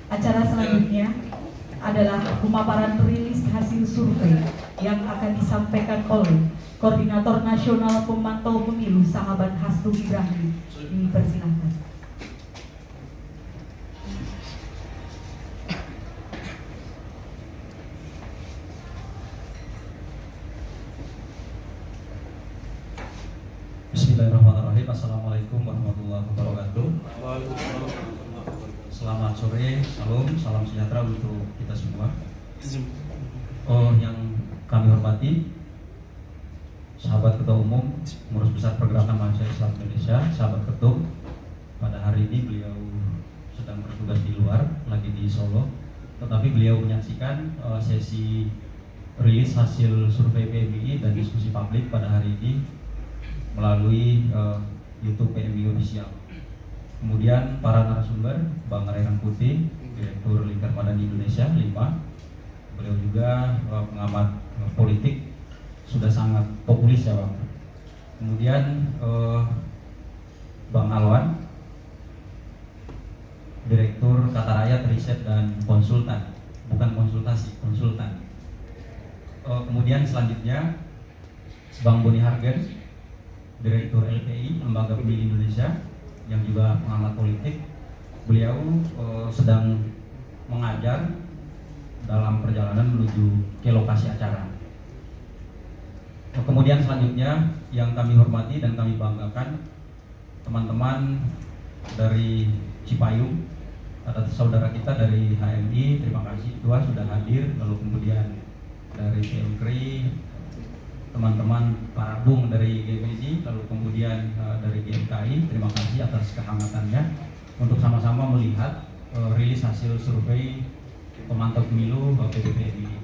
Acara selanjutnya adalah pemaparan rilis hasil survei yang akan disampaikan oleh Koordinator Nasional Pemantau Pemilu Sahabat Hastu Ibrahim. Dipersilakan. Bismillahirrahmanirrahim. Assalamualaikum warahmatullahi wabarakatuh. Selamat sore, salam sejahtera untuk kita semua. Yang kami hormati sahabat Ketua Umum Pengurus Besar Pergerakan Mahasiswa Islam Indonesia, sahabat Ketum. Pada hari ini beliau sedang bertugas di luar, lagi di Solo, tetapi beliau menyaksikan sesi rilis hasil survei PMI dan diskusi publik pada hari ini melalui YouTube PMI Official. Kemudian para narasumber, Bang Ray Rangkuti, Direktur Lingkar Madani Indonesia 5. Beliau juga pengamat politik, sudah sangat populis ya Bang. Kemudian Bang Alwan, Direktur Kata Rakyat Riset dan Konsultan, bukan konsultasi, konsultan. Kemudian selanjutnya Bang Boni Hargen, Direktur LPI Lembaga Pemilih Indonesia, yang juga pengamat politik. Beliau sedang mengajar dalam perjalanan menuju ke lokasi acara. Kemudian selanjutnya yang kami hormati dan kami banggakan, teman-teman dari Cipayung, ada saudara kita dari HMI, terima kasih Tua sudah hadir. Lalu kemudian dari Teokri, teman-teman para bung dari GPI, lalu kemudian dari GMKI, terima kasih atas kehangatannya untuk sama-sama melihat rilis hasil survei pemantau pemilu PPPMI.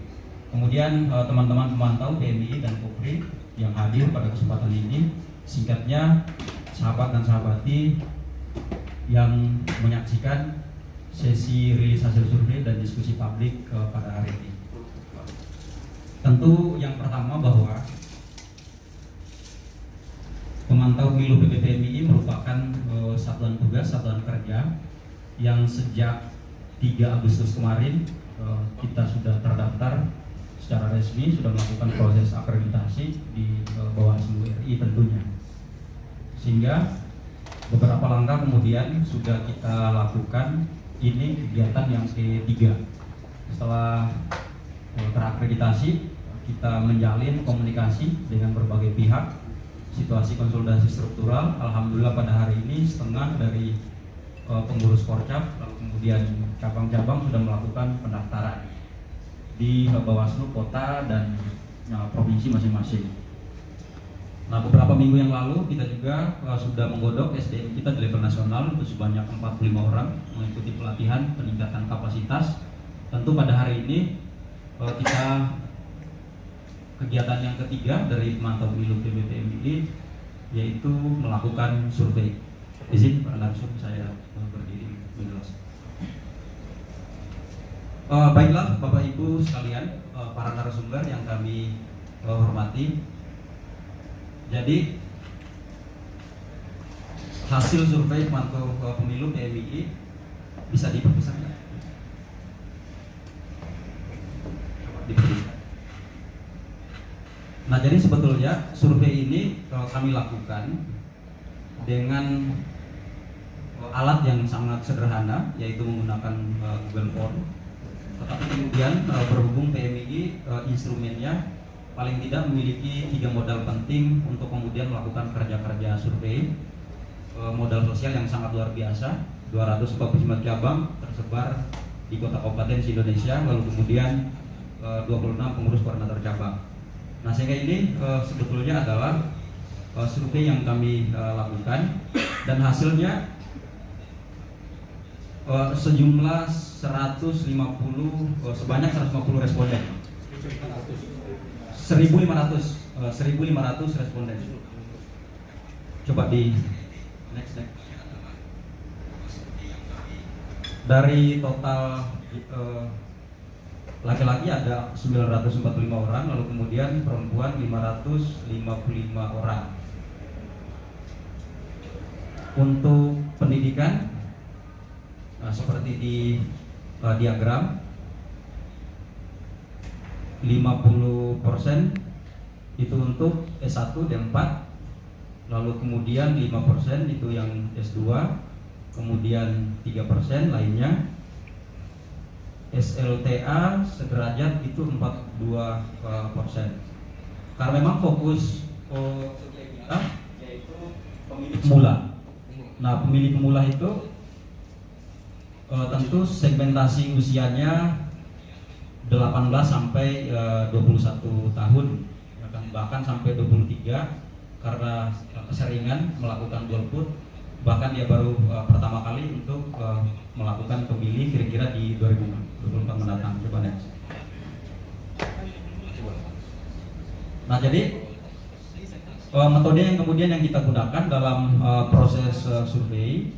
Kemudian teman-teman pemantau PMI dan Kopri yang hadir pada kesempatan ini, singkatnya sahabat dan sahabati yang menyaksikan sesi rilis hasil survei dan diskusi publik pada hari ini. Tentu yang pertama bahwa pemantau pemilu PPPMI merupakan satuan tugas, satuan kerja yang sejak 3 Agustus kemarin kita sudah terdaftar secara resmi, sudah melakukan proses akreditasi di Bawaslu RI tentunya. Sehingga beberapa langkah kemudian sudah kita lakukan, ini kegiatan yang ketiga. Setelah terakreditasi, kita menjalin komunikasi dengan berbagai pihak, situasi konsolidasi struktural. Alhamdulillah pada hari ini setengah dari pengurus Korcap, lalu kemudian cabang-cabang sudah melakukan pendaftaran di Bawaslu kota dan provinsi masing-masing. Nah, beberapa minggu yang lalu kita juga sudah menggodok SDM kita di level nasional itu sebanyak 45 orang mengikuti pelatihan peningkatan kapasitas. Tentu pada hari ini kita kegiatan yang ketiga dari pemantau pemilu PPPMI yaitu melakukan survei. Izin langsung saya berdiri menjelaskan. Baiklah Bapak Ibu sekalian, para narasumber yang kami hormati. Jadi hasil survei pemantau pemilu PMI bisa diperbesar ya? Diperbesar. Nah, jadi sebetulnya survei ini kami lakukan dengan alat yang sangat sederhana, yaitu menggunakan Google Form. Tetapi kemudian berhubung PMI instrumennya paling tidak memiliki 3 modal penting untuk kemudian melakukan kerja-kerja survei. Modal sosial yang sangat luar biasa, 249 cabang tersebar di kota kabupaten di Indonesia, lalu kemudian 26 pengurus koordinator cabang. Nah, sehingga ini sebetulnya adalah survei yang kami lakukan dan hasilnya sejumlah 150 sebanyak 150 responden. 1.500 responden. Coba di next. Dari total laki-laki ada 945 orang, lalu kemudian perempuan 555 orang. Untuk pendidikan, seperti di diagram. 50% itu untuk S1 D4, lalu kemudian 5% itu yang S2, kemudian 3% lainnya SLTA sederajat itu 42%. Karena memang fokus kita yaitu pemilih pemula. Nah, pemilih pemula itu tentu segmentasi usianya 18 sampai 21 tahun, bahkan sampai 23 karena keseringan melakukan golput, bahkan dia baru pertama kali untuk melakukan pemilih kira-kira di 2024 mendatang. Coba next. Nah, jadi metode yang kemudian yang kita gunakan dalam proses survei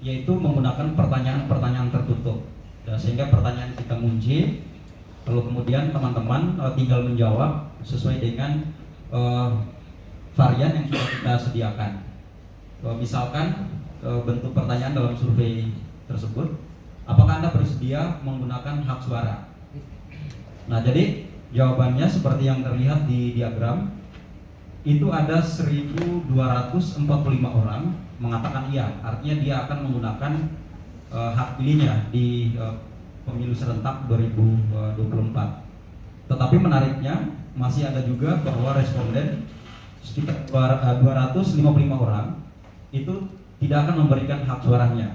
yaitu menggunakan pertanyaan-pertanyaan tertutup. Sehingga pertanyaan kita kunci, lalu kemudian teman-teman tinggal menjawab sesuai dengan varian yang sudah kita sediakan. Misalkan bentuk pertanyaan dalam survei tersebut, apakah Anda bersedia menggunakan hak suara? Nah, jadi jawabannya seperti yang terlihat di diagram, itu ada 1.245 orang mengatakan iya, artinya dia akan menggunakan hak pilihnya di pemilu serentak 2024. Tetapi menariknya masih ada juga bahwa responden sekitar 255 orang itu tidak akan memberikan hak suaranya.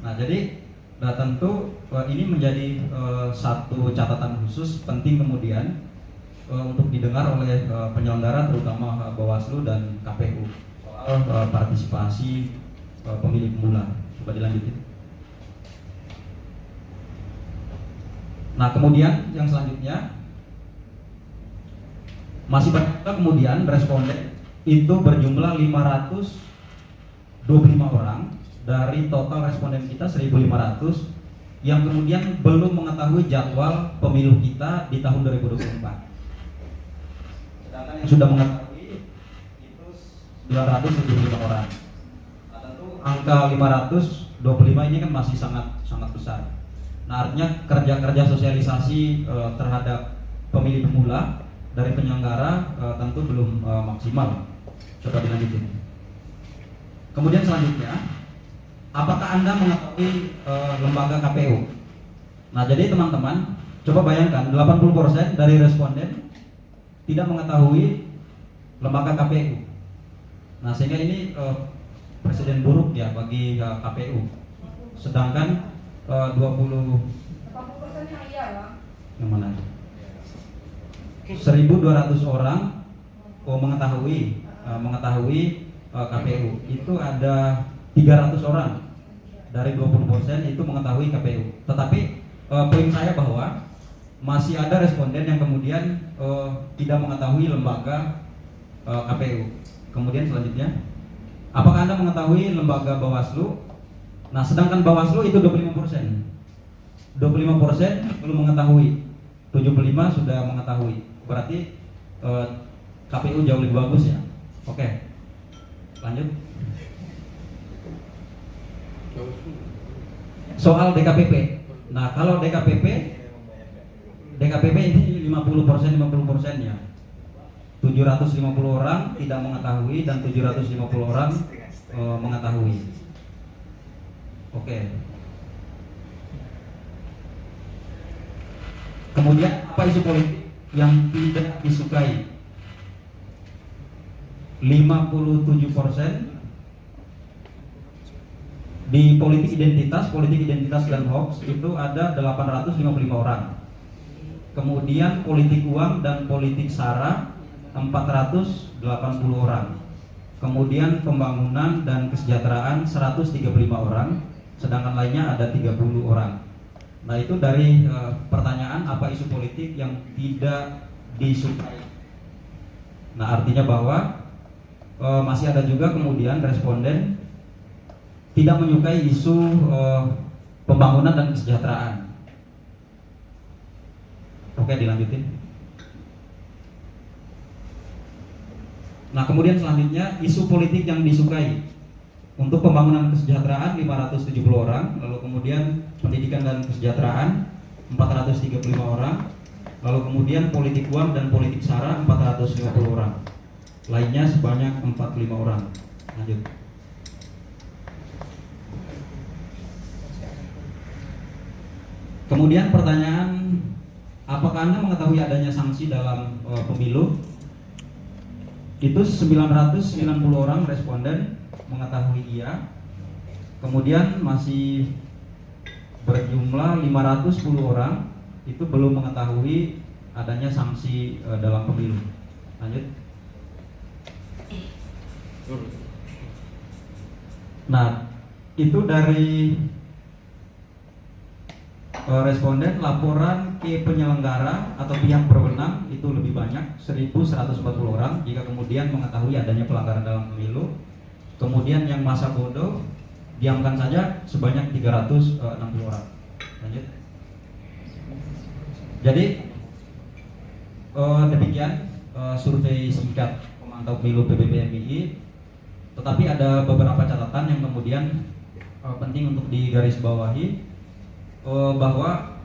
Nah, jadi tentu ini menjadi satu catatan khusus penting kemudian untuk didengar oleh penyelenggara terutama Bawaslu dan KPU soal partisipasi pemilih pemula. Coba dilanjutin. Nah, kemudian yang selanjutnya masih banyak kemudian responden itu berjumlah 525 orang dari total responden kita 1.500 yang kemudian belum mengetahui jadwal pemilu kita di tahun 2024. Sedangkan yang sudah mengetahui itu 275 orang. Nah, tentu angka 525 ini kan masih sangat besar. Nah, artinya kerja-kerja sosialisasi terhadap pemilih pemula dari penyelenggara tentu belum maksimal. Coba dilanjutin. Kemudian selanjutnya, apakah Anda mengetahui lembaga KPU? Nah, jadi teman-teman, coba bayangkan 80% dari responden tidak mengetahui lembaga KPU. Nah, sehingga ini presiden buruk ya bagi KPU. Sedangkan 80% yang mana? 1.200 orang mengetahui KPU. Itu ada 300 orang dari 20% itu mengetahui KPU. Tetapi poin saya bahwa masih ada responden yang kemudian tidak mengetahui lembaga KPU. Kemudian selanjutnya, apakah Anda mengetahui lembaga Bawaslu? Nah, sedangkan Bawaslu itu 25%. 25% belum mengetahui, 75 sudah mengetahui. Berarti KPU jauh lebih bagus ya. Oke, lanjut. Soal DKPP. Nah, kalau DKPP ini 50% ya. 750 orang tidak mengetahui dan 750 orang mengetahui. Oke. Kemudian apa isu politik yang tidak disukai? 57% di politik identitas dan hoax itu ada 855 orang. Kemudian politik uang dan politik sara 480 orang. Kemudian pembangunan dan kesejahteraan 135 orang, sedangkan lainnya ada 30 orang. Nah, itu dari pertanyaan apa isu politik yang tidak disukai. Nah, artinya bahwa masih ada juga kemudian responden tidak menyukai isu pembangunan dan kesejahteraan. Oke, dilanjutin. Nah, kemudian selanjutnya isu politik yang disukai. Untuk pembangunan kesejahteraan 570 orang, lalu kemudian pendidikan dan kesejahteraan 435 orang, lalu kemudian politik uang dan politik sara 450 orang. Lainnya sebanyak 45 orang. Lanjut. Kemudian pertanyaan, apakah Anda mengetahui adanya sanksi dalam pemilu? Itu 990 orang responden mengetahui iya. Kemudian masih berjumlah 510 orang itu belum mengetahui adanya sanksi dalam pemilu. Lanjut. Nah, itu dari responden. Laporan ke penyelenggara atau pihak berwenang itu lebih banyak, 1140 orang jika kemudian mengetahui adanya pelanggaran dalam pemilu. Kemudian yang masa bodoh diamkan saja sebanyak 360 orang. Lanjut. Jadi demikian survei singkat pemantau pemilu PBPMII. Tetapi ada beberapa catatan yang kemudian penting untuk digarisbawahi, bahwa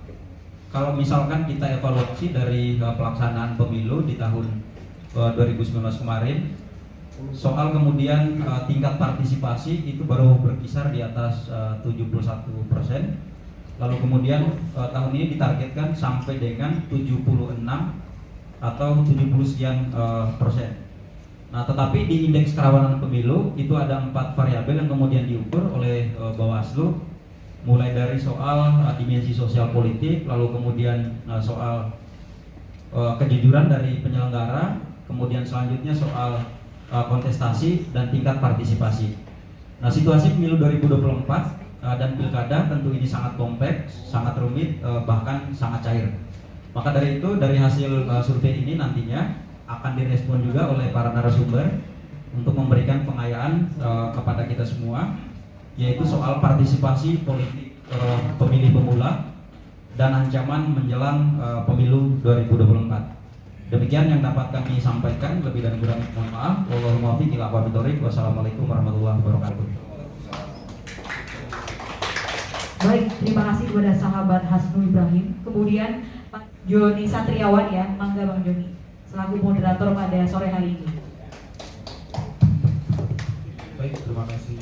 kalau misalkan kita evaluasi dari pelaksanaan pemilu di tahun 2019 kemarin, soal kemudian tingkat partisipasi itu baru berkisar di atas 71%. Lalu kemudian tahun ini ditargetkan sampai dengan 76 atau 70 sekian persen. Nah, tetapi di indeks kerawanan pemilu itu ada 4 variabel yang kemudian diukur oleh Bawaslu, mulai dari soal dimensi sosial politik, lalu kemudian soal kejujuran dari penyelenggara, kemudian selanjutnya soal kontestasi dan tingkat partisipasi. Nah, situasi pemilu 2024 dan pilkada tentu ini sangat kompleks, sangat rumit, bahkan sangat cair. Maka dari itu, dari hasil survei ini nantinya akan direspon juga oleh para narasumber untuk memberikan pengayaan kepada kita semua, yaitu soal partisipasi politik pemilih pemula dan ancaman menjelang pemilu 2024. Demikian yang dapat kami sampaikan, lebih dan kurang mohon maaf. Wallahul muwaffiq ila aqwamit thoriq. Wassalamualaikum warahmatullahi wabarakatuh. Baik, terima kasih kepada sahabat Hasnu Ibrahim. Kemudian Pak Joni Satriawan, ya, mangga Bang Joni, selaku moderator pada sore hari ini. Baik, terima kasih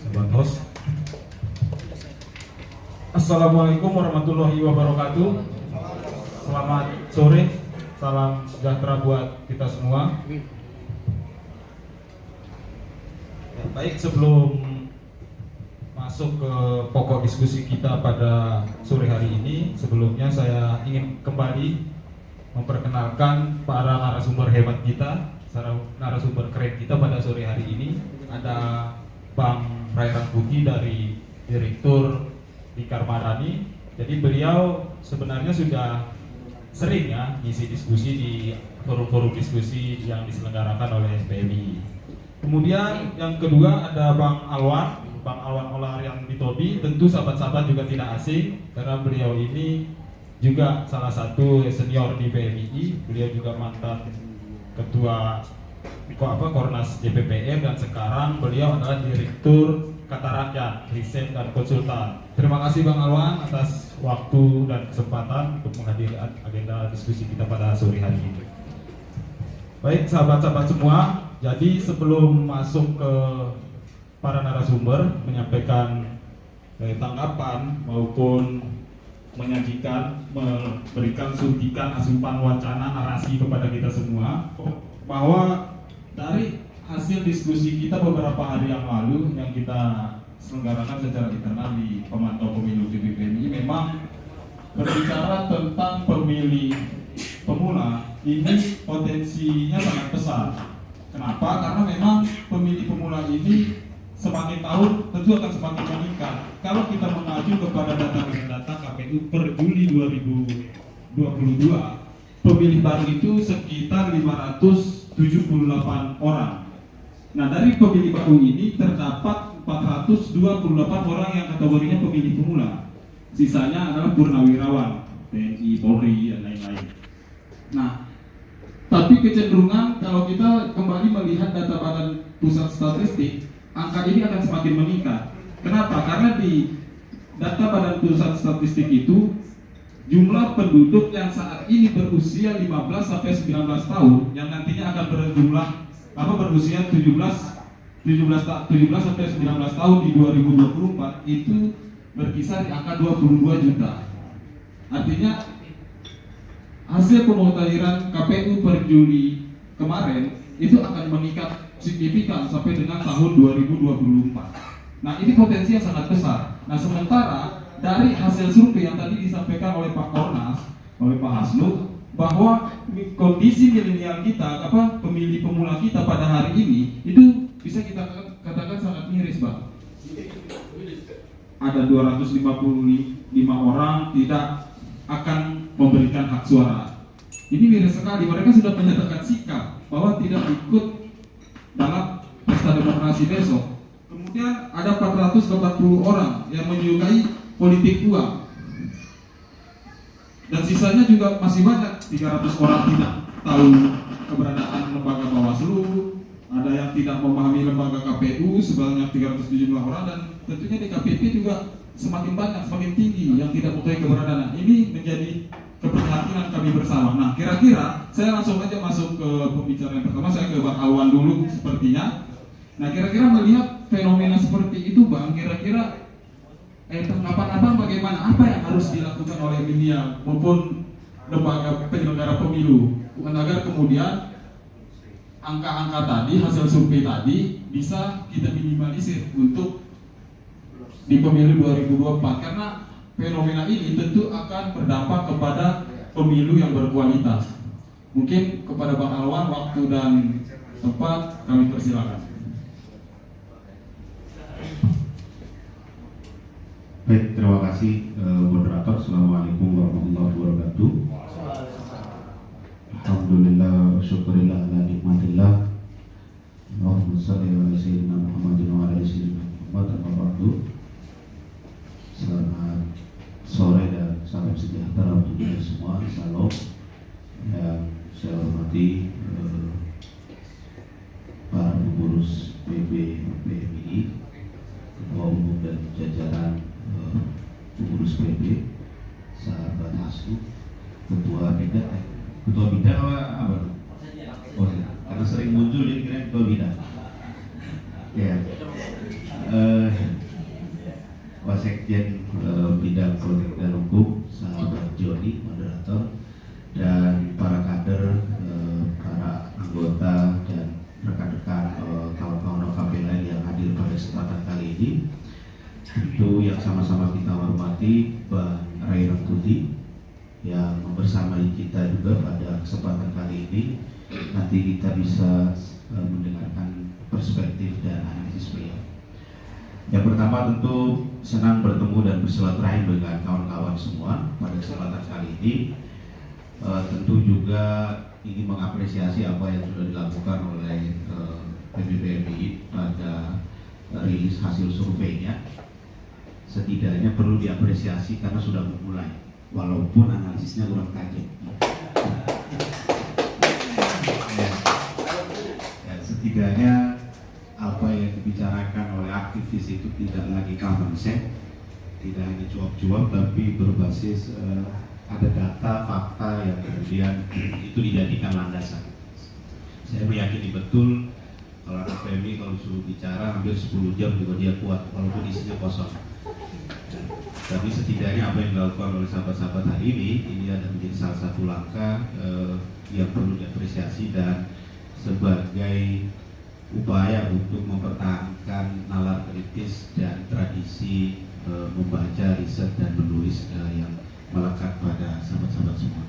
sahabat host. Assalamualaikum warahmatullahi wabarakatuh. Selamat sore, salam sejahtera buat kita semua. Ya, baik, sebelum masuk ke pokok diskusi kita pada sore hari ini, sebelumnya saya ingin kembali memperkenalkan para narasumber hebat kita, narasumber keren kita pada sore hari ini. Ada Bang Ray Rangkuti dari Direktur Lingkar Madani. Jadi beliau sebenarnya sudah sering ya ngisi diskusi di forum-forum diskusi yang diselenggarakan oleh PMI. Kemudian yang kedua ada Bang Alwan Olarian Bitobi. Tentu sahabat-sahabat juga tidak asing karena beliau ini juga salah satu senior di PMI. Beliau juga mantan ketua Kornas DPPR dan sekarang beliau adalah Direktur Kata Rakyat, Riset dan Konsultan. Terima kasih Bang Alwan atas waktu dan kesempatan untuk menghadiri agenda diskusi kita pada sore hari ini. Baik sahabat-sahabat semua, jadi sebelum masuk ke para narasumber menyampaikan tanggapan maupun menyajikan, memberikan suntikan asupan wacana narasi kepada kita semua, bahwa dari hasil diskusi kita beberapa hari yang lalu yang kita selenggarakan secara internal di pemantau pemilu PBPMI, memang berbicara tentang pemilih pemula ini potensinya sangat besar. Kenapa? Karena memang pemilih pemula ini semakin tahun tentu akan semakin meningkat. Kalau kita mengacu kepada data KPU per Juli 2022, pemilih baru itu sekitar 578 orang. Nah, dari pemilih baru ini terdapat 428 orang yang kategorinya pemilih pemula. Sisanya adalah purnawirawan, TNI, Polri, dan lain-lain. Nah, tapi kecenderungan kalau kita kembali melihat data Badan Pusat Statistik, angka ini akan semakin meningkat. Kenapa? Karena di data Badan Pusat Statistik itu jumlah penduduk yang saat ini berusia 15 sampai 19 tahun yang nantinya akan berusia 17 sampai 19 tahun di 2024 itu berkisar di angka 22 juta. Artinya hasil pemutahiran KPU per Juli kemarin itu akan meningkat signifikan sampai dengan tahun 2024. Nah, ini potensi yang sangat besar. Nah, sementara dari hasil survei yang tadi disampaikan oleh Pak Kornas, oleh Pak Hasnu, bahwa kondisi milenial kita, pemilih pemula kita pada hari ini itu bisa kita katakan sangat miris, Bang. Ada 255 orang tidak akan memberikan hak suara. Ini miris sekali. Mereka sudah menyatakan sikap bahwa tidak ikut dalam pesta demokrasi besok. Kemudian ada 480 orang yang menyukai politik uang. Dan sisanya juga masih banyak, 300 orang tidak tahu keberadaan lembaga Bawaslu, ada yang tidak memahami lembaga KPU sebanyak 375 orang, dan tentunya di KPP juga semakin banyak, semakin tinggi yang tidak mengetahui keberadaan. Ini menjadi keprihatinan kami bersama. Nah, kira-kira saya langsung aja masuk ke pembicaraan pertama. Saya ke Bang Alwan dulu sepertinya. Nah, kira-kira melihat fenomena seperti itu, Bang, kira-kira tanggapan Abang bagaimana? Apa yang harus dilakukan oleh milenial maupun lembaga penyelenggara pemilu agar kemudian angka-angka tadi, hasil survei tadi bisa kita minimalisir untuk di pemilu 2024, karena fenomena ini tentu akan berdampak kepada pemilu yang berkualitas. Mungkin kepada Bang Alwan, waktu dan tempat kami persilakan. Baik, terima kasih moderator. Assalamualaikum warahmatullahi wabarakatuh. Alhamdulillah wa syukurillah ala nikmatillah. Allahumma shalli ala sayyidina Muhammadin wa ala sayyidina Muhammad. Amma ba'du. Selamat sore dan salam sejahtera untuk kita semua. Salam yang saya hormati para pengurus PBMI, Ketua Umum dan jajaran pengurus PP, sahabat Hasnu, ketua bidang apa? Oh, karena sering muncul jadi kira ketua bidang. Ya, Wasekjen bidang politik dan hukum, sahabat Joni, moderator, dan para kader, para anggota dan rekan-rekan kawan-kawan OKP lain yang hadir pada kesempatan kali ini. Itu yang sama-sama kita hormati Bang Ray Rangkuti yang membersamai kita juga pada kesempatan kali ini. Nanti kita bisa mendengarkan perspektif dan analisis beliau. Yang pertama, tentu senang bertemu dan bersilaturahim dengan kawan-kawan semua pada kesempatan kali ini. Tentu juga ingin mengapresiasi apa yang sudah dilakukan oleh PBBMI pada rilis hasil surveinya. Setidaknya perlu diapresiasi karena sudah memulai, walaupun analisisnya kurang tajam. Ya, setidaknya apa yang dibicarakan oleh aktivis itu tidak lagi common sense, tidak hanya cuap-cuap, tapi berbasis ada data, fakta yang kemudian itu dijadikan landasan. Saya meyakini betul kalau PMI kalau suruh bicara hampir 10 jam juga dia kuat, walaupun isinya kosong. Tapi setidaknya apa yang dilakukan oleh sahabat-sahabat hari ini adalah menjadi salah satu langkah yang perlu diapresiasi dan sebagai upaya untuk mempertahankan nalar kritis dan tradisi membaca, riset dan menulis yang melekat pada sahabat-sahabat semua.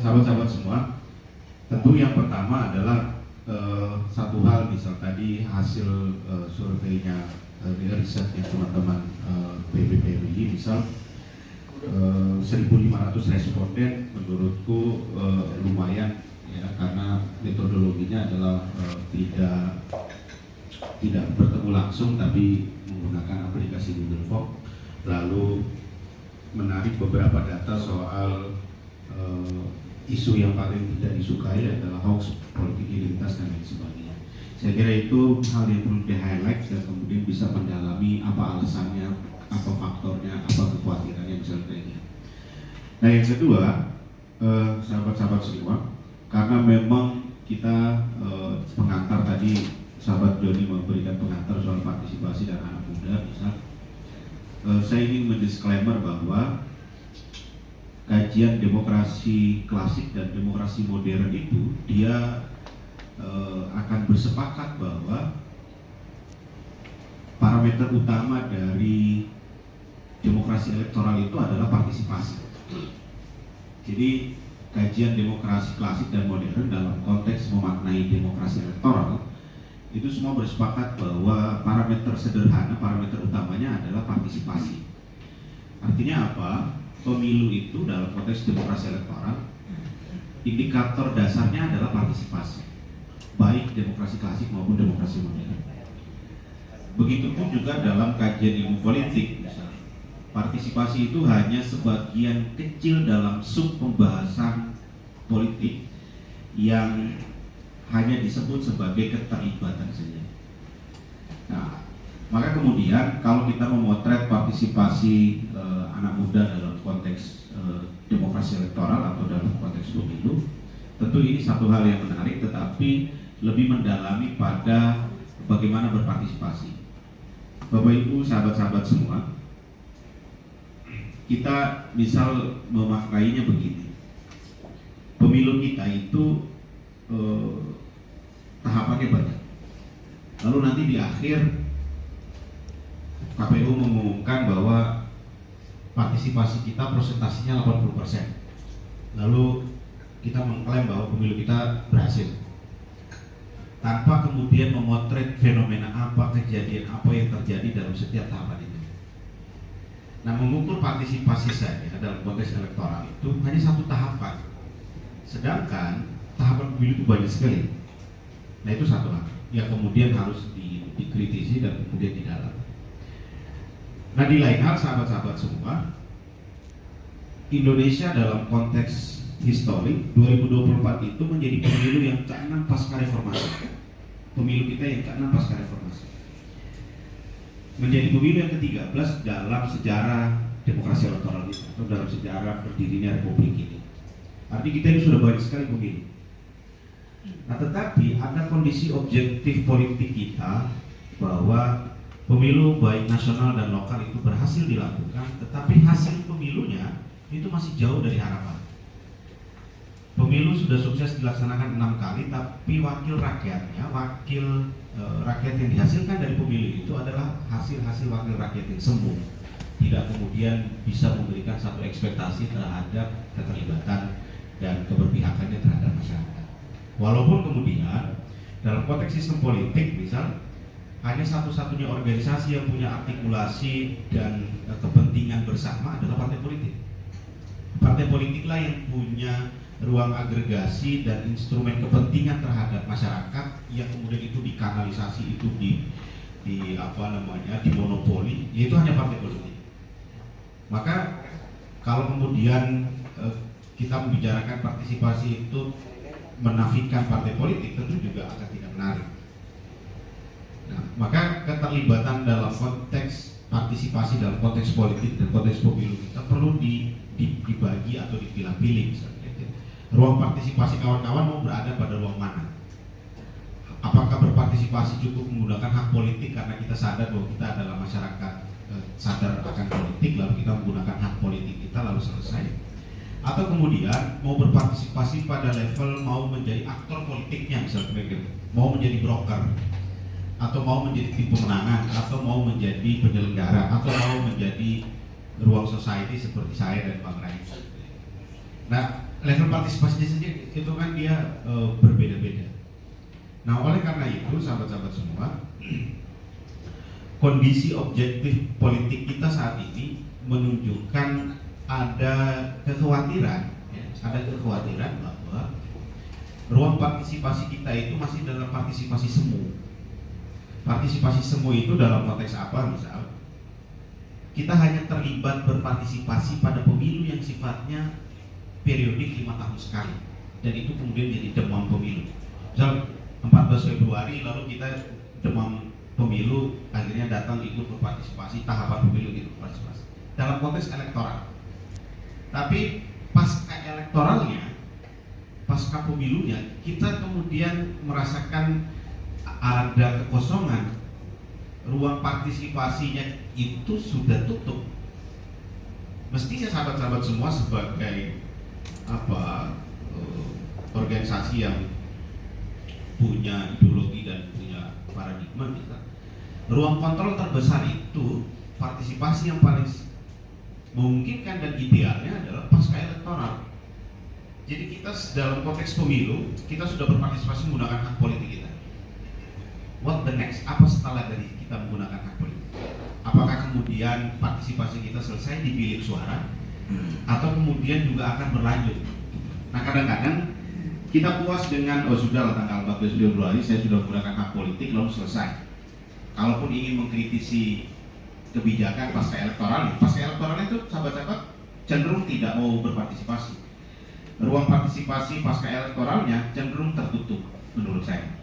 Sahabat-sahabat semua, tentu yang pertama adalah satu hal, misal tadi hasil surveinya risetnya teman-teman PBPMI, misal 1.500 responden menurutku lumayan ya, karena metodologinya adalah tidak bertemu langsung tapi menggunakan aplikasi Google Form, lalu menarik beberapa data soal isu yang paling tidak disukai adalah hoax, politik identitas dan lain sebagainya. Saya kira itu hal yang perlu di-highlight dan kemudian bisa mendalami apa alasannya, apa faktornya, apa kekhawatirannya misalnya. Nah yang kedua, sahabat-sahabat semua, karena memang kita pengantar tadi, sahabat Joni memberikan pengantar soal partisipasi dan anak muda, misal, saya ingin mendisklaimer bahwa kajian demokrasi klasik dan demokrasi modern itu dia akan bersepakat bahwa parameter utama dari demokrasi elektoral itu adalah partisipasi. Jadi kajian demokrasi klasik dan modern dalam konteks memaknai demokrasi elektoral itu semua bersepakat bahwa parameter sederhana, parameter utamanya adalah partisipasi. Artinya apa? Pemilu itu dalam konteks demokrasi elektoral, indikator dasarnya adalah partisipasi, baik demokrasi klasik maupun demokrasi modern. Begitupun juga dalam kajian ilmu politik, misalnya, partisipasi itu hanya sebagian kecil dalam sub pembahasan politik yang hanya disebut sebagai keterlibatan saja. Nah, maka kemudian kalau kita memotret partisipasi anak muda dalam konteks demokrasi elektoral atau dalam konteks pemilu, tentu ini satu hal yang menarik, tetapi lebih mendalami pada bagaimana berpartisipasi. Bapak Ibu, sahabat-sahabat semua, kita misal memaknainya begini. Pemilu kita itu tahapannya banyak. Lalu nanti di akhir KPU mengumumkan bahwa partisipasi kita prosentasinya 80%. Lalu kita mengklaim bahwa pemilu kita berhasil, tanpa kemudian memotret fenomena apa, kejadian apa yang terjadi dalam setiap tahapan itu. Nah, mengukur partisipasi saja dalam konteks elektoral itu hanya satu tahapan, sedangkan tahapan pemilu itu banyak sekali. Nah, itu satu hal yang kemudian harus dikritisi dan kemudian didalam. Nah, di lain hal, sahabat-sahabat semua, Indonesia dalam konteks historik 2024 itu menjadi pemilu yang ke-6 pasca reformasi. Pemilu kita yang ke-6 pasca reformasi. Menjadi pemilu yang ke-13 dalam sejarah demokrasi elektoral kita atau dalam sejarah berdirinya republik ini. Artinya kita ini sudah banyak sekali pemilu. Nah, tetapi ada kondisi objektif politik kita bahwa pemilu baik nasional dan lokal itu berhasil dilakukan, tetapi hasil pemilunya itu masih jauh dari harapan. Pemilu sudah sukses dilaksanakan 6 kali, tapi wakil rakyatnya, rakyat yang dihasilkan dari pemilu itu adalah hasil-hasil wakil rakyat yang semu, tidak kemudian bisa memberikan satu ekspektasi terhadap keterlibatan dan keberpihakannya terhadap masyarakat. Walaupun kemudian dalam konteks sistem politik, misal, hanya satu-satunya organisasi yang punya artikulasi dan kepentingan bersama adalah partai politik. Partai politiklah yang punya ruang agregasi dan instrumen kepentingan terhadap masyarakat yang kemudian itu dikanalisasi, itu dimonopoli, yaitu hanya partai politik. Maka kalau kemudian kita membicarakan partisipasi itu menafikan partai politik, tentu juga akan tidak menarik. Nah, maka keterlibatan dalam konteks partisipasi dalam konteks politik dan konteks pemilu kita perlu dibagi atau dipilah-pilih misalnya. Ruang partisipasi kawan-kawan mau berada pada ruang mana? Apakah berpartisipasi cukup menggunakan hak politik karena kita sadar bahwa kita adalah masyarakat sadar akan politik, lalu kita menggunakan hak politik kita lalu selesai? Atau kemudian mau berpartisipasi pada level mau menjadi aktor politiknya, misalnya mau menjadi broker, atau mau menjadi tim pemenangan, atau mau menjadi penyelenggara, atau mau menjadi ruang society seperti saya dan Bang Rai. Nah, level partisipasinya saja itu kan dia berbeda-beda. Nah, oleh karena itu, sahabat-sahabat semua, kondisi objektif politik kita saat ini menunjukkan ada kekhawatiran, ada kekhawatiran bahwa ruang partisipasi kita itu masih dalam partisipasi semu. Partisipasi semu itu dalam konteks apa? Misal, kita hanya terlibat berpartisipasi pada pemilu yang sifatnya periodik 5 tahun sekali, dan itu kemudian jadi demam pemilu. Misal 14 Februari lalu kita demam pemilu, akhirnya datang ikut berpartisipasi, tahapan pemilu ikut berpartisipasi dalam konteks elektoral. Tapi pasca elektoralnya, pasca pemilunya, kita kemudian merasakan ada kekosongan, ruang partisipasinya itu sudah tutup. Mestinya sahabat-sahabat semua sebagai organisasi yang punya ideologi dan punya paradigma kita, ruang kontrol terbesar itu partisipasi yang paling memungkinkan dan idealnya adalah pasca elektoral. Jadi kita dalam konteks pemilu kita sudah berpartisipasi menggunakan hak politik kita. What the next? Apa setelah dari kita menggunakan hak politik? Apakah kemudian partisipasi kita selesai di bilik suara atau kemudian juga akan berlanjut? Nah, kadang-kadang kita puas dengan sudahlah tanggal 14 Februari saya sudah menggunakan hak politik lalu selesai. Kalaupun ingin mengkritisi kebijakan pasca elektoral itu sahabat-sahabat cenderung tidak mau berpartisipasi. Ruang partisipasi pasca elektoralnya cenderung tertutup menurut saya.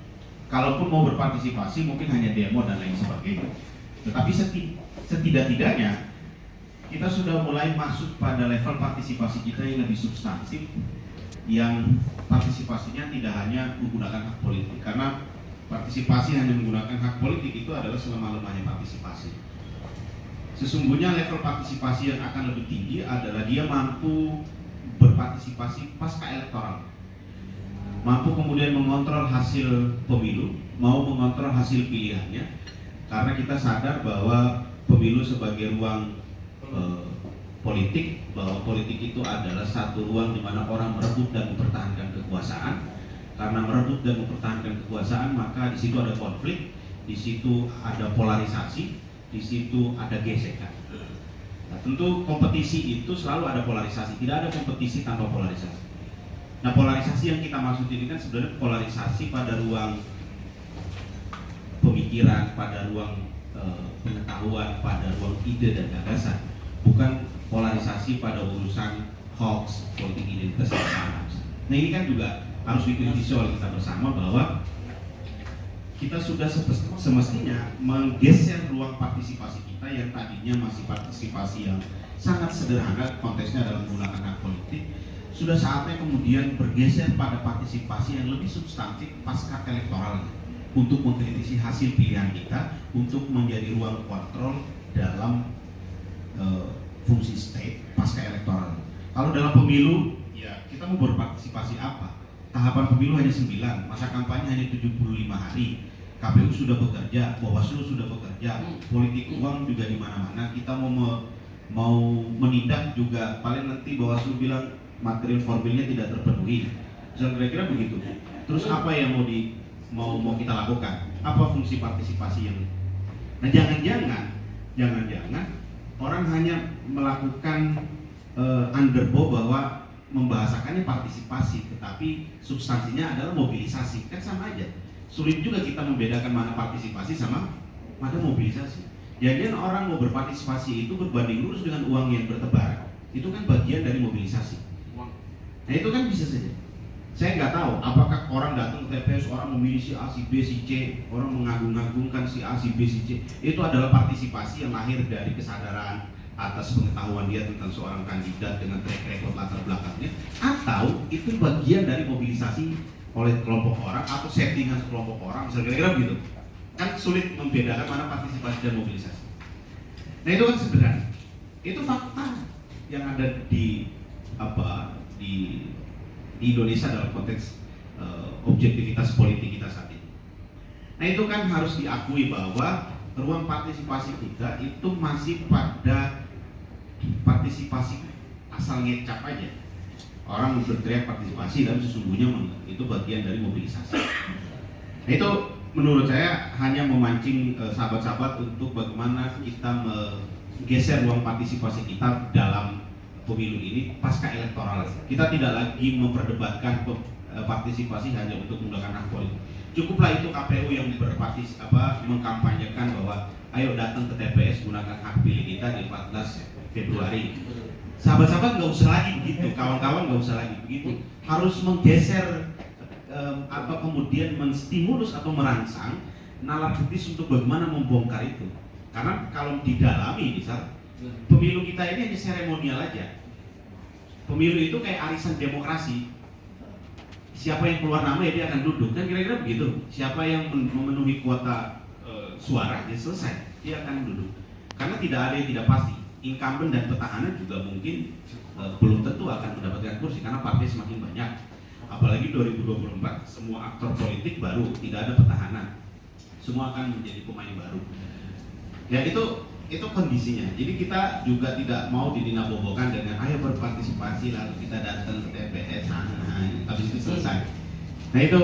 Kalaupun mau berpartisipasi mungkin hanya demo dan lain sebagainya. Tetapi setidak-tidaknya kita sudah mulai masuk pada level partisipasi kita yang lebih substantif, yang partisipasinya tidak hanya menggunakan hak politik, karena partisipasi hanya menggunakan hak politik itu adalah selama-lamanya partisipasi. Sesungguhnya level partisipasi yang akan lebih tinggi adalah dia mampu berpartisipasi pasca elektoral, mampu kemudian mengontrol hasil pemilu, mau mengontrol hasil pilihannya, karena kita sadar bahwa pemilu sebagai ruang politik, bahwa politik itu adalah satu ruang di mana orang merebut dan mempertahankan kekuasaan. Karena merebut dan mempertahankan kekuasaan, maka di situ ada konflik, di situ ada polarisasi, di situ ada gesekan. Nah, tentu kompetisi itu selalu ada polarisasi, tidak ada kompetisi tanpa polarisasi. Nah, polarisasi yang kita maksud ini kan sebenarnya polarisasi pada ruang pemikiran, pada ruang pengetahuan, pada ruang ide dan gagasan, bukan polarisasi pada urusan hoax, politik identitas dan sara. Nah, ini kan juga harus dikritisi oleh kita bersama bahwa kita sudah semestinya menggeser ruang partisipasi kita yang tadinya masih partisipasi yang sangat sederhana, konteksnya dalam menggunakan hak politik, sudah saatnya kemudian bergeser pada partisipasi yang lebih substantif pasca elektoral untuk mengkritisi hasil pilihan kita, untuk menjadi ruang kontrol dalam fungsi state pasca elektoral. Kalau dalam pemilu, ya kita mau berpartisipasi apa? Tahapan pemilu hanya 9, masa kampanye hanya 75 hari. KPU sudah bekerja, Bawaslu sudah bekerja, politik uang juga di mana-mana. Kita mau menindak juga, paling nanti Bawaslu bilang material formilnya tidak terpenuhi. Kira-kira begitu. Terus apa yang mau kita lakukan? Apa fungsi partisipasi yang? Nah, jangan-jangan orang hanya melakukan underbow bahwa membahasakannya partisipasi, tetapi substansinya adalah mobilisasi. Kan sama aja. Sulit juga kita membedakan mana partisipasi sama mana mobilisasi. Jadi orang mau berpartisipasi itu berbanding lurus dengan uang yang bertebaran. Itu kan bagian dari mobilisasi. Nah, itu kan bisa saja. Saya nggak tahu apakah orang datang ke TPS, orang memilih si A, si B, si C, orang mengagung-agungkan si A, si B, si C. Itu adalah partisipasi yang lahir dari kesadaran atas pengetahuan dia tentang seorang kandidat dengan track record latar belakangnya, atau itu bagian dari mobilisasi oleh kelompok orang atau settingan sekelompok orang, misalnya kira-kira begitu. Kan sulit membedakan mana partisipasi dan mobilisasi. Nah, itu kan sederhana. Itu fakta yang ada di Indonesia dalam konteks objektivitas politik kita saat ini. Nah, itu kan harus diakui bahwa ruang partisipasi kita itu masih pada partisipasi asal ngecap aja. Orang berteriak partisipasi dan sesungguhnya itu bagian dari mobilisasi. Nah, itu menurut saya hanya memancing sahabat-sahabat untuk bagaimana kita menggeser ruang partisipasi kita dalam pemilu ini pasca elektoral. Kita tidak lagi memperdebatkan partisipasi hanya untuk menggunakan hak politik. Cukuplah itu KPU yang mengkampanyekan bahwa ayo datang ke TPS gunakan hak pilih kita di 14 Februari. Sahabat-sahabat nggak usah lagi begitu, kawan-kawan nggak usah lagi begitu. Harus menggeser atau kemudian menstimulus atau merangsang nalar kritis untuk bagaimana membongkar itu. Karena kalau didalami misal pemilu kita ini hanya seremonial aja. Pemilu itu kayak arisan demokrasi. Siapa yang keluar nama ya dia akan duduk, kan kira-kira begitu. Siapa yang memenuhi kuota suara dia selesai, dia akan duduk. Karena tidak ada yang tidak pasti. Incumbent dan petahana juga mungkin belum tentu akan mendapatkan kursi karena partai semakin banyak. Apalagi 2024 semua aktor politik baru, tidak ada petahana, semua akan menjadi pemain baru. Ya itu kondisinya. Jadi kita juga tidak mau didinabobokan dengan ayo berpartisipasi lalu kita datang ke TPS, habis itu selesai. Nah itu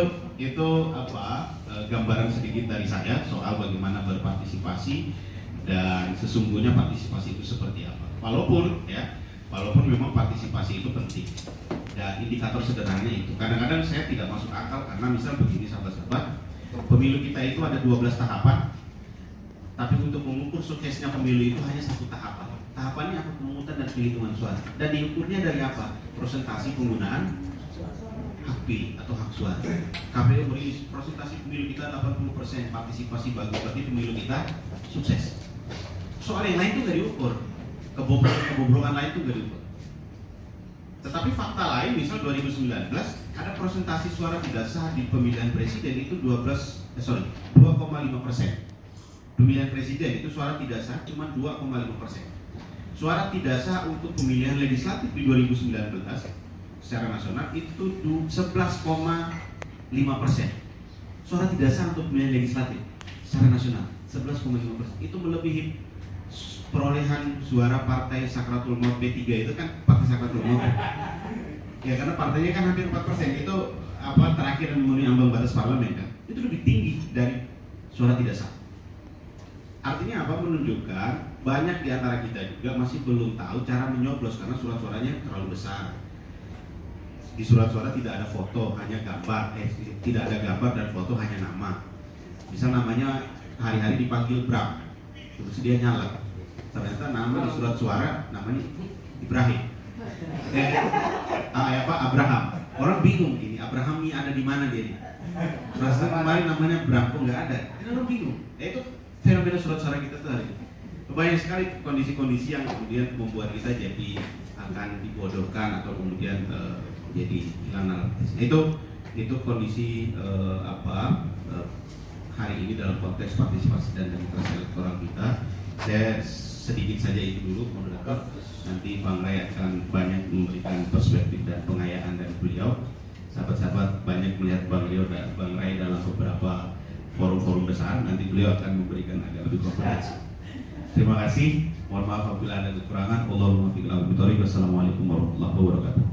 gambaran sedikit dari saya soal bagaimana berpartisipasi dan sesungguhnya partisipasi itu seperti apa. Walaupun memang partisipasi itu penting. Dan indikator sederhananya itu. Kadang-kadang saya tidak masuk akal karena misal begini sahabat-sahabat, pemilu kita itu ada 12 tahapan, tapi untuk mengukur suksesnya pemilu itu hanya satu tahapan. Tahapannya apa? Pemungutan dan penghitungan suara. Dan diukurnya dari apa? Prosentasi penggunaan hak pilih atau hak suara. KPU beri prosentasi pemilu kita 80%, partisipasi bagus, berarti pemilu kita sukses. Soal yang lain itu nggak diukur, kebobrokan lain itu nggak diukur. Tetapi fakta lain, misal 2019 ada prosentasi suara tidak sah di pemilihan presiden itu 2,5%. Pemilihan presiden itu suara tidak sah cuma 2,5%. Suara tidak sah untuk pemilihan legislatif di 2019 secara nasional itu 11,5%. Suara tidak sah untuk pemilihan legislatif secara nasional 11,5%. Itu melebihi perolehan suara partai Sakratul Maut P3 itu kan partai Sakratul Maut. Ya karena partainya kan hampir 4%. Itu terakhir memenuhi ambang batas parlemen kan. Itu lebih tinggi dari suara tidak sah. Artinya apa? Menunjukkan banyak di antara kita juga masih belum tahu cara menyoblos karena surat suaranya terlalu besar. Di surat suara tidak ada foto, hanya gambar. Tidak ada gambar dan foto, hanya nama. Misal namanya hari-hari dipanggil Bram, terus dia nyala. Ternyata nama di surat suara namanya Ibrahim. Abraham. Orang bingung ini Abraham ini ada di mana dia ini. Rasa kemarin namanya Bram kok nggak ada. Ini orang bingung. Itu fenomena surat suara kita tuh hari ini. Banyak sekali kondisi-kondisi yang kemudian membuat kita jadi akan dibodohkan atau kemudian jadi hilang nalar. Itu kondisi hari ini dalam konteks partisipasi dan demokrasi elektoral kita. Saya sedikit saja itu dulu, moderator. Nanti Bang Ray akan banyak memberikan perspektif dan pengayaan dari beliau. Sahabat-sahabat banyak melihat Bang Ray dalam beberapa forum-forum besar. Nanti beliau akan memberikan agak lebih komprehensif. Terima kasih. Mohon maaf apabila ada kekurangan. Allahumma fiqh al-bithari. Wassalamualaikum warahmatullahi wabarakatuh.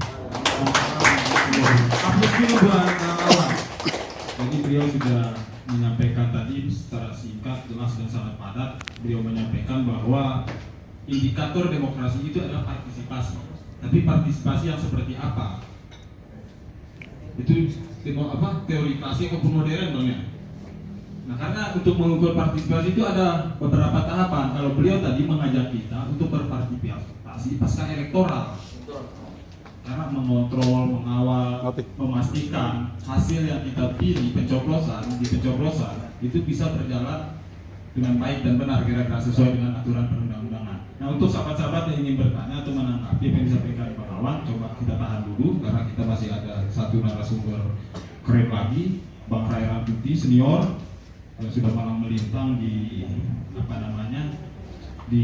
Aplaus dulu buat kawan. Jadi beliau sudah menyampaikan tadi secara singkat, jelas dan sangat padat. Beliau menyampaikan bahwa indikator demokrasi itu adalah partisipasi. Tapi partisipasi yang seperti apa? Itu teori klasik maupun modern dong ya. Nah karena untuk mengukur partisipasi itu ada beberapa tahapan. Kalau beliau tadi mengajak kita untuk berpartisipasi pasca elektoral, karena mengontrol, mengawal, memastikan hasil yang kita pilih di pencoblosan itu bisa berjalan dengan baik dan benar kira-kira sesuai dengan aturan perundang-undangan. Nah untuk sahabat-sahabat yang ingin bertanya atau menanggapi apa yang disampaikan Pak Kawan, coba kita tahan dulu karena kita masih ada satu narasumber keren lagi, Bang Ray Rangkuti senior yang sudah malang melintang di di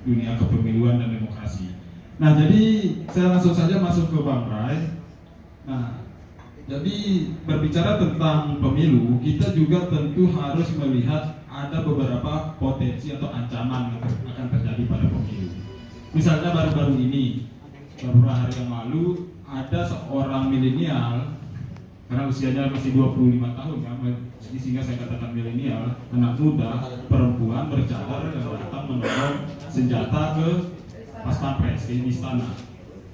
dunia kepemiluan dan demokrasi. Nah jadi saya langsung saja masuk ke Bang Ray. Nah jadi berbicara tentang pemilu, kita juga tentu harus melihat ada beberapa potensi atau ancaman yang akan terjadi pada pemilu. Misalnya baru-baru ini, beberapa hari yang lalu ada seorang milenial, karena usianya masih 25 tahun ya, sehingga saya katakan milenial, anak muda, perempuan bercadar yang datang mendorong senjata ke pas pampres, ke istana.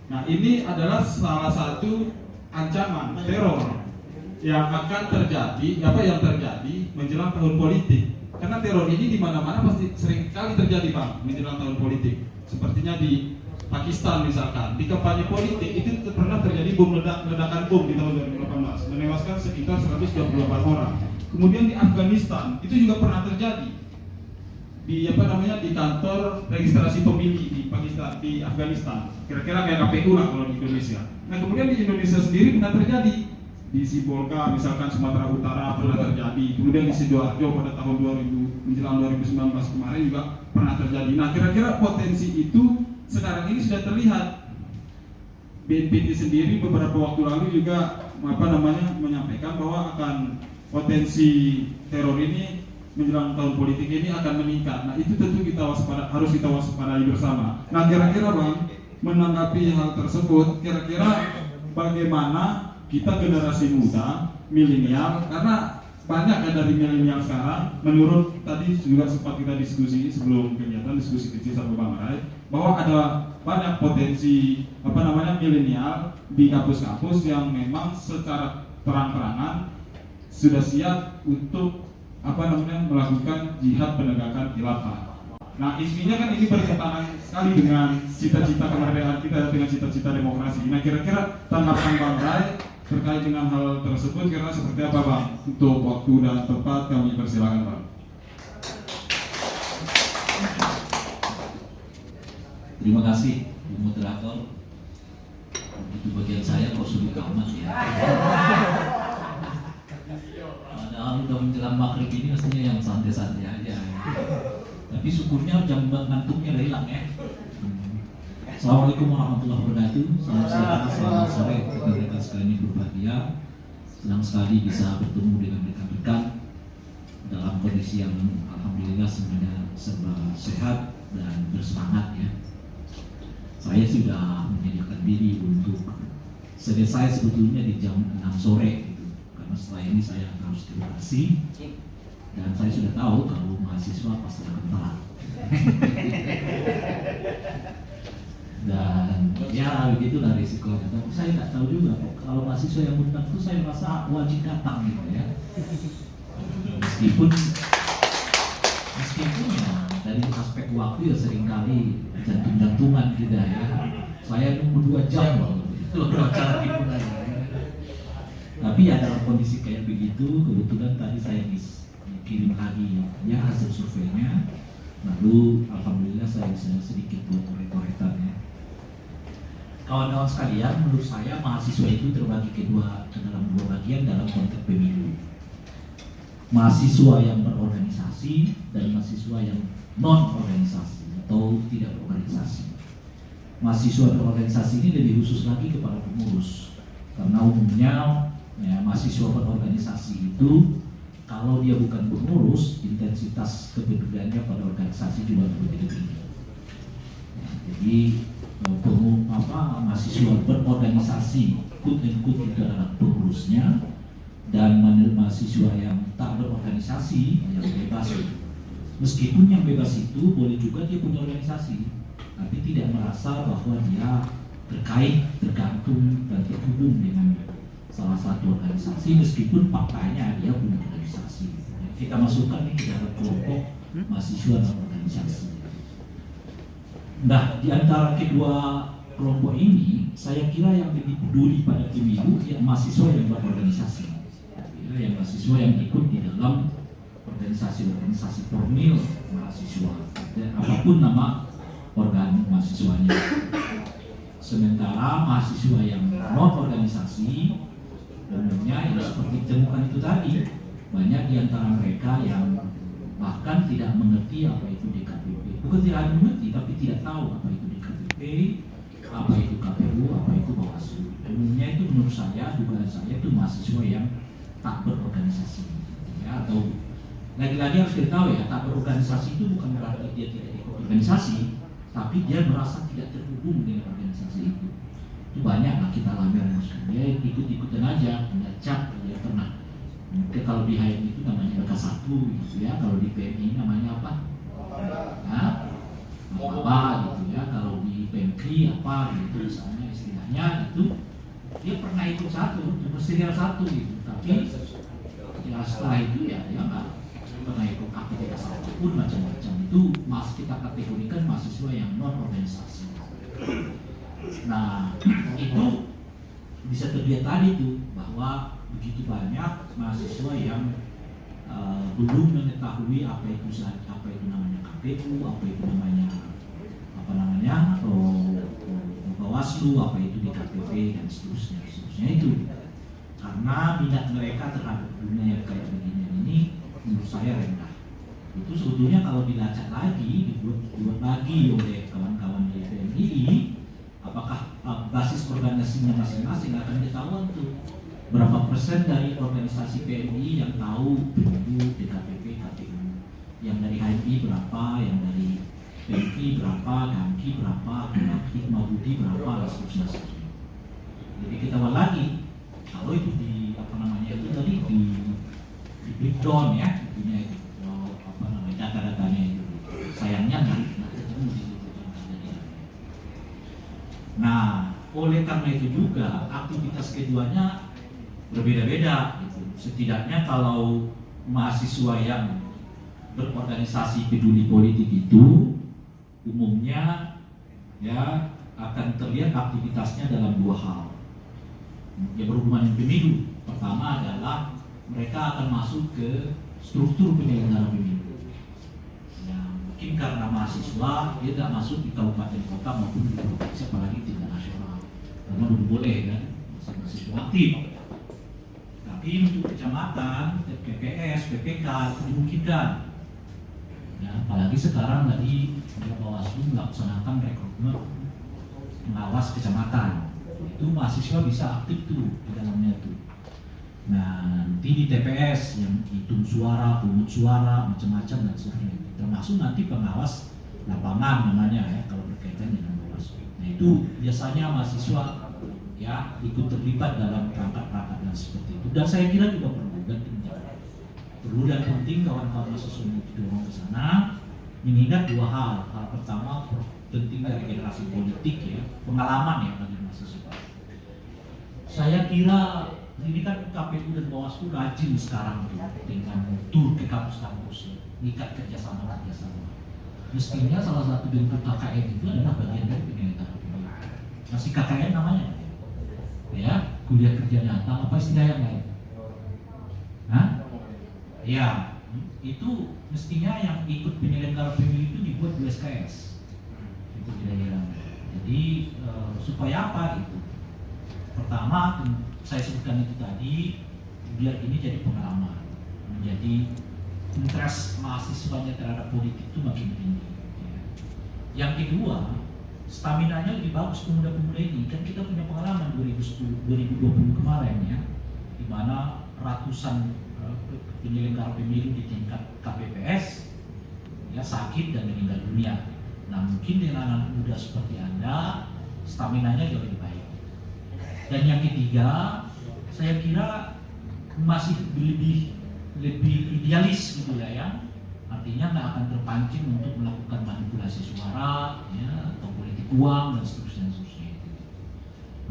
Nah ini adalah salah satu ancaman teror yang akan terjadi, yang terjadi menjelang tahun politik. Karena teror ini di mana-mana pasti sering kali terjadi Bang, menjelang tahun politik. Sepertinya di Pakistan misalkan, di kampanye politik itu pernah terjadi ledakan bom di tahun 2018, menewaskan sekitar 128 orang. Kemudian di Afghanistan itu juga pernah terjadi di di kantor registrasi pemilih di Pakistan, di Afghanistan, kira-kira kayak KPU lah kalau di Indonesia. Nah kemudian di Indonesia sendiri pernah terjadi di Sibolga misalkan Sumatera Utara pernah terjadi, kemudian di Sidoarjo pada tahun 2000 menjelang 2019 kemarin juga pernah terjadi. Nah kira-kira potensi itu sekarang ini sudah terlihat. BNPT sendiri beberapa waktu lalu juga menyampaikan bahwa akan potensi teror ini menjelang tahun politik ini akan meningkat. Nah itu tentu harus kita waspadai bersama. Nah kira-kira Bang, menanggapi hal tersebut, kira-kira bagaimana kita generasi muda, milenial, karena banyak ya dari milenial sekarang, menurut tadi juga sempat kita diskusi sebelum kegiatan, diskusi kecil sama Bang Rai, bahwa ada banyak potensi milenial di kampus-kampus yang memang secara terang-terangan sudah siap untuk melakukan jihad penegakan khilafah. Nah intinya kan ini bertentangan sekali dengan cita-cita kemerdekaan kita, dengan cita-cita demokrasi. Nah kira-kira tanggapan Bang Rai terkait dengan hal tersebut kira-kira seperti apa Bang? Untuk waktu dan tempat kami persilakan Bang. Terima kasih Bu Moderator. Itu bagian saya kok sulit amat ya. Padahal udah menjelang maghrib ini mestinya yang santai-santai aja. Tapi syukurnya jam ngantuknya udah hilang ya. Assalamualaikum warahmatullahi wabarakatuh. Selamat siang, selamat sore rekan-rekan sekalian yang berbahagia. Senang sekali bisa bertemu dengan rekan-rekan dalam kondisi yang alhamdulillah semuanya serba sehat dan bersemangat ya. Saya sudah menyediakan diri untuk selesai sebetulnya di jam 6 sore gitu. Karena setelah ini saya harus ke lokasi dan saya sudah tahu kalau mahasiswa pasti akan telat. Dan ya begitulah risikonya. Tapi saya nggak tahu juga kok kalau mahasiswa yang undang itu saya merasa wajib datang gitu ya. Meskipun ya dari aspek waktu ya seringkali jantung-jantungan kita ya. Saya nunggu 2 jam loh acara dimulai. Tapi ya dalam kondisi kayak begitu, kebetulan tadi saya dikirim lagi ya hasil surveinya. Lalu alhamdulillah saya bisa sedikit buat coret-coretan ya. Kawan-kawan sekalian, menurut saya mahasiswa itu terbagi ke dalam 2 bagian dalam konteks pemilu. Mahasiswa yang berorganisasi dan mahasiswa yang non organisasi atau tidak berorganisasi. Mahasiswa berorganisasi ini lebih khusus lagi kepada pengurus, karena umumnya ya, mahasiswa berorganisasi itu kalau dia bukan pengurus, intensitas kepeduliannya pada organisasi juga berbeda tinggi. Ya, jadi mahasiswa berorganisasi quote itu adalah pengurusnya, dan mahasiswa yang tak berorganisasi yang bebas. Meskipun yang bebas itu boleh juga dia punya organisasi, tapi tidak merasa bahwa dia tergantung dan terhubung dengan salah satu organisasi, meskipun faktanya dia punya organisasi. Kita masukkan ini ke dalam kelompok mahasiswa dan organisasi. Nah, di antara kedua kelompok ini, saya kira yang lebih peduli pada pemilu ya mahasiswa yang berorganisasi, ya, yang mahasiswa yang ikut di dalam organisasi formil mahasiswa, ya, apapun nama organ mahasiswanya. Sementara mahasiswa yang non organisasi umumnya ya seperti ditemukan itu tadi, banyak di antara mereka yang bahkan tidak mengerti apa itu DKPP. Bukan tidak mengerti, tapi tidak tahu apa itu DKPP, apa itu KPU, apa itu Bawaslu. Umumnya itu menurut saya, dugaan saya itu mahasiswa yang tak berorganisasi, ya, atau lagi-lagi harus kita tahu ya, tak berorganisasi itu bukan berarti dia tidak ikut organisasi, tapi dia merasa tidak terhubung dengan organisasi itu. Itu banyak lah kita alami orang dia ikut-ikutan aja, ngecap dia pernah. Mungkin kalau di HM itu namanya BK1 gitu ya, kalau di PMI namanya apa? Apa gitu ya, kalau di PMKRI apa gitu misalnya istilahnya itu dia pernah ikut serial satu gitu, tapi ya setelah itu ya dia nggak pernah ikut aktivitas apapun macam-macam. Itu kita kategorikan mahasiswa yang non organisasi. Nah, itu bisa terlihat tadi tuh bahwa begitu banyak mahasiswa yang belum mengetahui apa itu namanya KPU, apa itu namanya Bawaslu, apa itu DKPP dan seterusnya itu. Karena minat mereka terhadap dunia yang kayak begini ini menurut saya rendah. Itu sebetulnya kalau dilacak lagi, dibuat lagi oleh kawan-kawan di PMII, apakah basis organisasinya masing-masing akan ketahuan tuh berapa persen dari organisasi PMII yang tahu pemilu, DKPP, KPU, yang dari HMI berapa, yang dari PMI berapa, GAMKI berapa, Hikmah Budi berapa, dan seterusnya. Jadi kita ulang lagi, kalau itu di breakdown ya, itunya itu, data-datanya itu, sayangnya nggak ketemu di situ. Nah, oleh karena itu juga aktivitas keduanya berbeda-beda. Gitu. Setidaknya kalau mahasiswa yang berorganisasi peduli politik itu umumnya ya akan terlihat aktivitasnya dalam dua hal yang berhubungan dengan pemilu. Pertama adalah mereka akan masuk ke struktur penyelenggara pemilu. Ya, mungkin karena mahasiswa dia tidak masuk di kabupaten kota maupun di provinsi, apalagi tingkat nasional, karena belum boleh kan, masih mahasiswa aktif. Tapi untuk kecamatan, PPS, PPK itu dimungkinkan. Ya, apalagi sekarang tadi Bawaslu melaksanakan rekrutmen pengawas kecamatan. Itu mahasiswa bisa aktif tuh di dalamnya tuh. Nah, nanti di TPS yang hitung suara, pungut suara, macam-macam dan sebagainya. Termasuk nanti pengawas lapangan namanya ya kalau berkaitan dengan Bawaslu. Nah, itu biasanya mahasiswa ya ikut terlibat dalam perangkat-perangkat dan seperti itu. Dan saya kira juga perlu dan penting kawan-kawan mahasiswa itu didorong ke sana, mengingat dua hal. Hal pertama penting dari generasi politik ya, pengalaman ya bagi mahasiswa. Saya kira ini kan KPU dan Bawaslu rajin sekarang dengan tur ke kampus-kampus, mengikat kerjasama. Mestinya salah satu bentuk KKN itu adalah bagian dari penyelenggara pemilu. Masih KKN namanya, ya kuliah kerja nyata apa istilahnya lain? Hah? Ya, itu mestinya yang ikut penyelenggara pemilu itu dibuat 2 SKS. Itu kira-kira. Jadi supaya apa itu? Pertama, saya sebutkan itu tadi, biar ini jadi pengalaman, menjadi interest mahasiswanya terhadap politik itu makin tinggi. Ya. Yang kedua, staminanya lebih bagus pemuda-pemuda ini. Kan kita punya pengalaman 2020 kemarin ya, di mana ratusan penyelenggara pemilu di tingkat KPPS ya sakit dan meninggal dunia. Nah, mungkin dengan anak muda seperti Anda, staminanya jauh lebih baik. Dan yang ketiga, saya kira masih lebih idealis gitu ya. Artinya nggak akan terpancing untuk melakukan manipulasi suara, ya, atau politik uang dan seterusnya.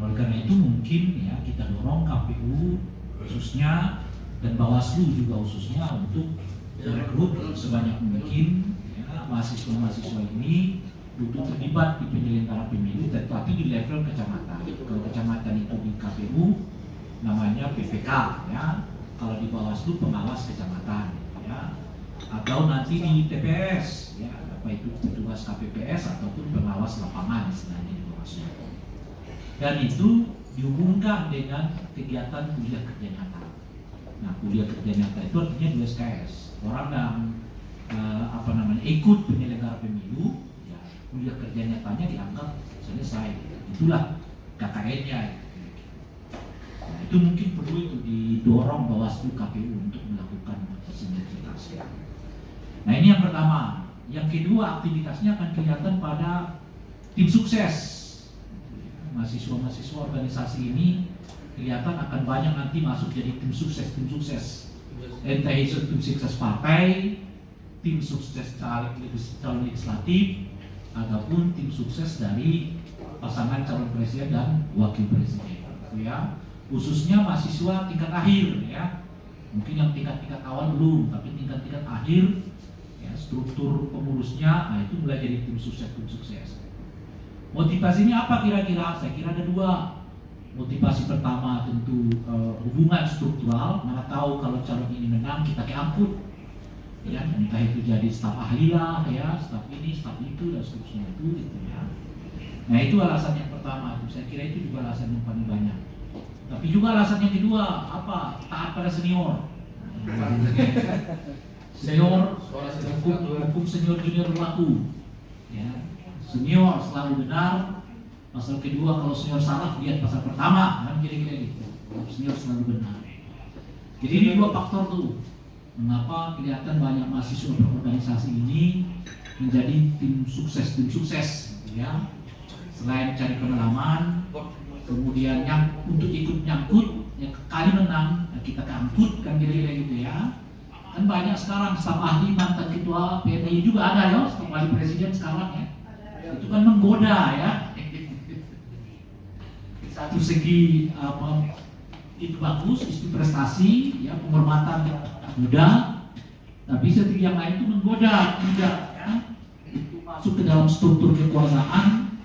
Oleh karena itu mungkin ya kita dorong KPU khususnya dan Bawaslu juga khususnya untuk merekrut sebanyak mungkin ya, mahasiswa-mahasiswa ini untuk terlibat di penyelenggara pemilu, tetapi di level kecamatan. Kalau kecamatan itu di KPU namanya PPK, ya. Kalau di Bawaslu pengawas kecamatan, ya. Atau nanti di TPS, ya, apa itu petugas KPPS ataupun pengawas lapangan istilahnya di Bawaslu. Dan itu dihubungkan dengan kegiatan kuliah kerja nyata. Nah, kuliah kerja nyata itu artinya 2 SKS. Orang yang ikut penyelenggara pemilu, ya, kuliah kerja nyatanya dianggap selesai. Itulah KKN-nya. Nah, itu mungkin perlu itu didorong Bawaslu KPU untuk melakukan sinergitas. Nah, ini yang pertama. Yang kedua, aktivitasnya akan kelihatan pada tim sukses. Mahasiswa-mahasiswa organisasi ini kelihatan akan banyak nanti masuk jadi tim sukses. Entah itu tim sukses partai, tim sukses calon legislatif, ataupun tim sukses dari pasangan calon presiden dan wakil presiden. Ya, khususnya mahasiswa tingkat akhir ya. Mungkin yang tingkat awal belum, tapi tingkat akhir, ya, struktur pengurusnya, nah itu mulai jadi tim sukses. Motivasinya apa kira-kira? Saya kira ada dua. Motivasi pertama tentu hubungan struktural. Mana tahu kalau calon ini menang kita keangkut, ya, entah itu jadi staf ahli lah, ya, staf ini, staf itu, dan seterusnya itu, gitu ya. Nah itu alasan yang pertama. Saya kira itu juga alasan yang paling banyak. Tapi juga alasan yang kedua apa? Taat pada senior. Senior, hukum senior junior berlaku. Ya, senior selalu benar. Pasal kedua kalau senior salah lihat pasal pertama, kan kira-kira gitu. Senior selalu benar. Jadi ini dua faktor tuh. Mengapa kelihatan banyak mahasiswa berorganisasi ini menjadi tim sukses, gitu ya. Selain cari pengalaman, kemudian yang untuk ikut nyangkut, yang kali menang kita keangkut, kan kira-kira gitu ya. Kan banyak sekarang staf ahli mantan ketua PMI juga ada ya, staf ahli presiden sekarang ya. Itu kan menggoda ya. Satu segi itu bagus, itu prestasi, ya, penghormatan muda. Tapi segi yang lain itu menggoda, tidak ya. Itu masuk ke dalam struktur kekuasaan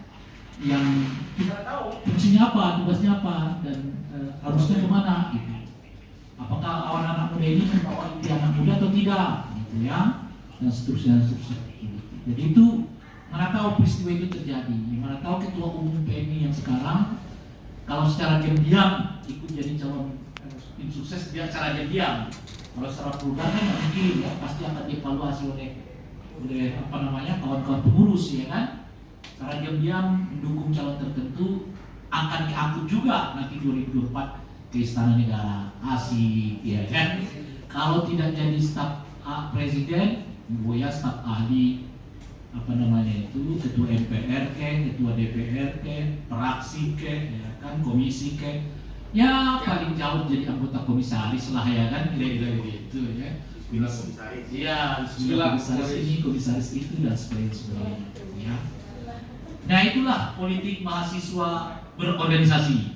yang kita tahu fungsinya apa, tugasnya apa, dan harusnya kemana gitu. Apakah anak muda ini membawa inti anak muda atau tidak, gitu ya, dan seterusnya. Jadi itu mana tahu peristiwa itu terjadi, mana tahu ketua umum PMI yang sekarang kalau secara diam-diam ikut jadi calon tim sukses dia secara diam-diam. Kalau secara perubahan kan nggak mungkin, ya, pasti akan dievaluasi oleh kawan-kawan pengurus, ya kan. Secara diam-diam mendukung calon tertentu akan diangkut juga nanti 2024 ke Istana Negara. Asik, ya kan. Kalau tidak jadi staf presiden, ya staf ahli ketua MPR ketua DPR fraksi ya kan, komisi ya paling jauh jadi anggota komisaris lah, ya kan, kira-kira gitu ya. Iya, komisaris ini, komisaris itu, dan sebagainya ya. Nah itulah politik mahasiswa berorganisasi.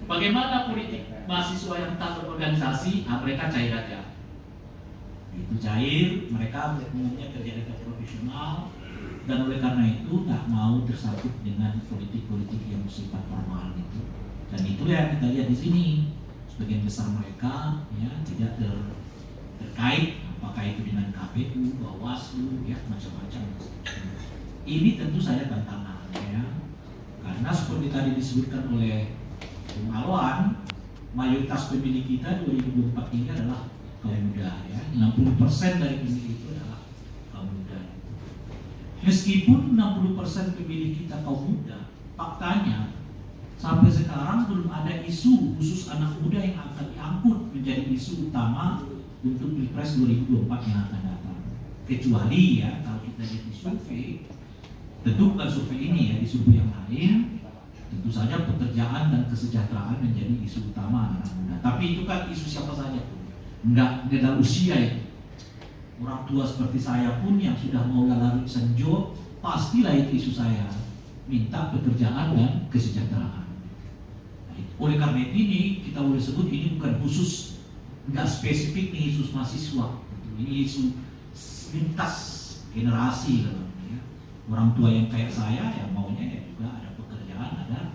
Bagaimana politik mahasiswa yang tak berorganisasi? Mereka cair aja. Itu cair, mereka umumnya kerja dekat profesional, dan oleh karena itu tak mau tersangkut dengan politik-politik yang bersifat formal itu. Dan itulah yang kita lihat di sini, sebagian besar mereka ya tidak terkait apakah itu dengan KPU, Bawaslu, ya macam-macam. Ini tentu saja tantangan, ya, karena seperti tadi disebutkan oleh Bung Alwan, mayoritas pemilih kita 2024 ini adalah kaum muda, ya. 60% dari pemilih itu adalah kaum muda. Meskipun 60% pemilih kita kaum muda, faktanya sampai sekarang belum ada isu khusus anak muda yang akan diangkut menjadi isu utama untuk Pilpres 2024 yang akan datang. Kecuali ya kalau kita lihat di survei, tentu bukan survei ini ya, di survei yang lain, tentu saja pekerjaan dan kesejahteraan menjadi isu utama anak muda. Tapi itu kan isu siapa saja tuh. Enggak dalam usia itu. Orang tua seperti saya pun yang sudah mau larut senjo, pastilah itu isu saya, minta pekerjaan dan kesejahteraan. Nah, oleh karena ini kita boleh sebut ini bukan khusus, enggak spesifik nih isu mahasiswa. Ini isu lintas generasi, ya. Orang tua yang kayak saya yang maunya ya juga ada pekerjaan, ada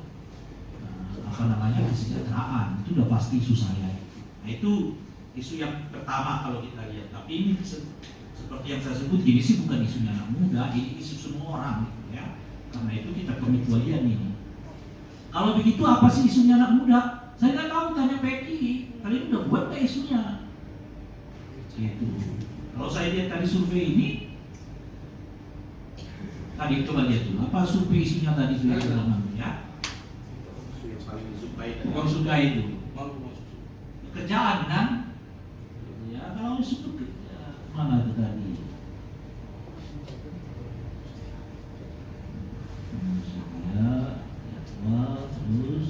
kesejahteraan. Itu udah pasti isu saya. Nah itu isu yang pertama kalau kita lihat. Tapi ini seperti yang saya sebut, ini sih bukan isunya anak muda, ini isu semua orang, gitu ya. Karena itu kita pengecualian ini. Kalau begitu apa sih isunya anak muda? Saya nggak tahu, tanya PKI. Kalian udah buat nggak isunya? Gitu. Kalau saya lihat tadi survei ini, tadi coba lihat dulu apa survei isunya tadi sudah ya. Bukan suka itu. Pekerjaan kan? Ya kalau isu mana itu tadi? Terus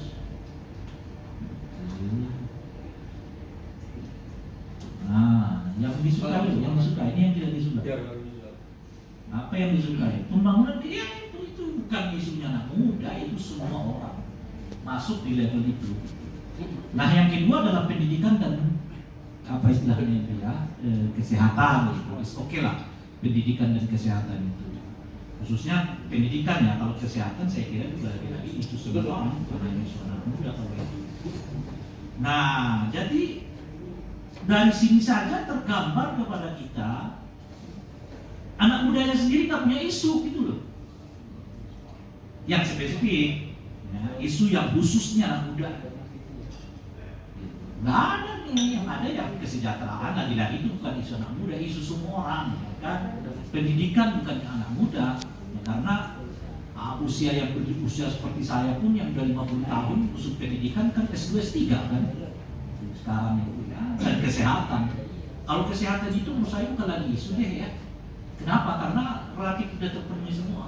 yang disukai, ini yang tidak disukai. Apa yang disukai? Pembangunan dia itu bukan isunya anak muda, itu semua orang masuk di level itu. Nah yang kedua adalah pendidikan dan apa istilahnya itu ya, kesehatan gitu. Oke lah, pendidikan dan kesehatan itu. khususnya pendidikan ya. Kalau kesehatan saya kira juga lagi-lagi isu sebelah karena isu anak muda kalau itu. Nah, jadi dari sini saja tergambar kepada kita anak mudanya sendiri nggak punya isu gitu loh, yang spesifik, ya, isu yang khususnya anak muda. Nggak ada nih, yang ada yang kesejahteraan lagi-lagi itu bukan isu anak muda, isu semua orang, kan? Pendidikan bukan anak muda, ya, karena usia yang berusia seperti saya pun yang udah 50 tahun khusus pendidikan kan S2 S3 kan sekarang itu ya. Dan kesehatan, kalau kesehatan itu menurut saya bukan lagi isu deh ya. Kenapa? Karena relatif sudah terpenuhi semua.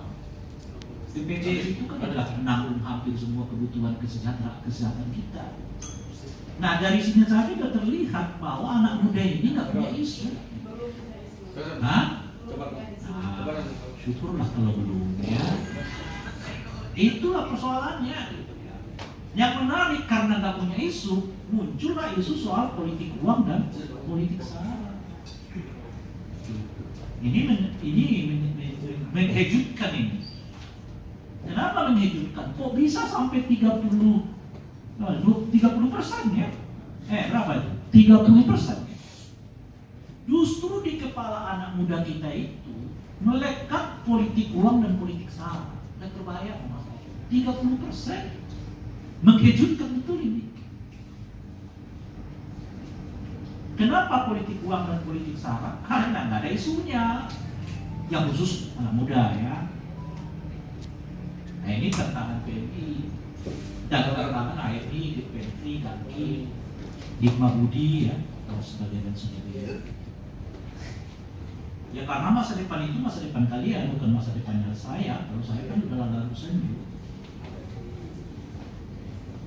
BPJS itu kan adalah menanggung hampir semua kebutuhan kesehatan kita. Nah, dari sini saja sudah terlihat bahwa anak muda ini nggak punya isu. Nah, syukurlah kalau belum ya. Itulah persoalannya. Yang menarik karena nggak punya isu, muncullah isu soal politik uang dan politik sara. Ini mengejutkan ini. Kenapa mengejutkan? Kok bisa sampai 30% ya? Berapa itu? 30%. Justru di kepala anak muda kita itu melekat politik uang dan politik sara. Dan terbayang mas, 30%. Mengejutkan betul ini. Kenapa politik uang dan politik sara? Karena nggak ada isunya. Yang khusus anak muda ya. Nah ini tantangan PMI dan tantangan AMI, PMI, KANKI, Hikmah Budi ya, dan sebagainya. Ya karena masa depan itu masa depan kalian, bukan masa depannya saya. Kalau saya kan udah lalu senju.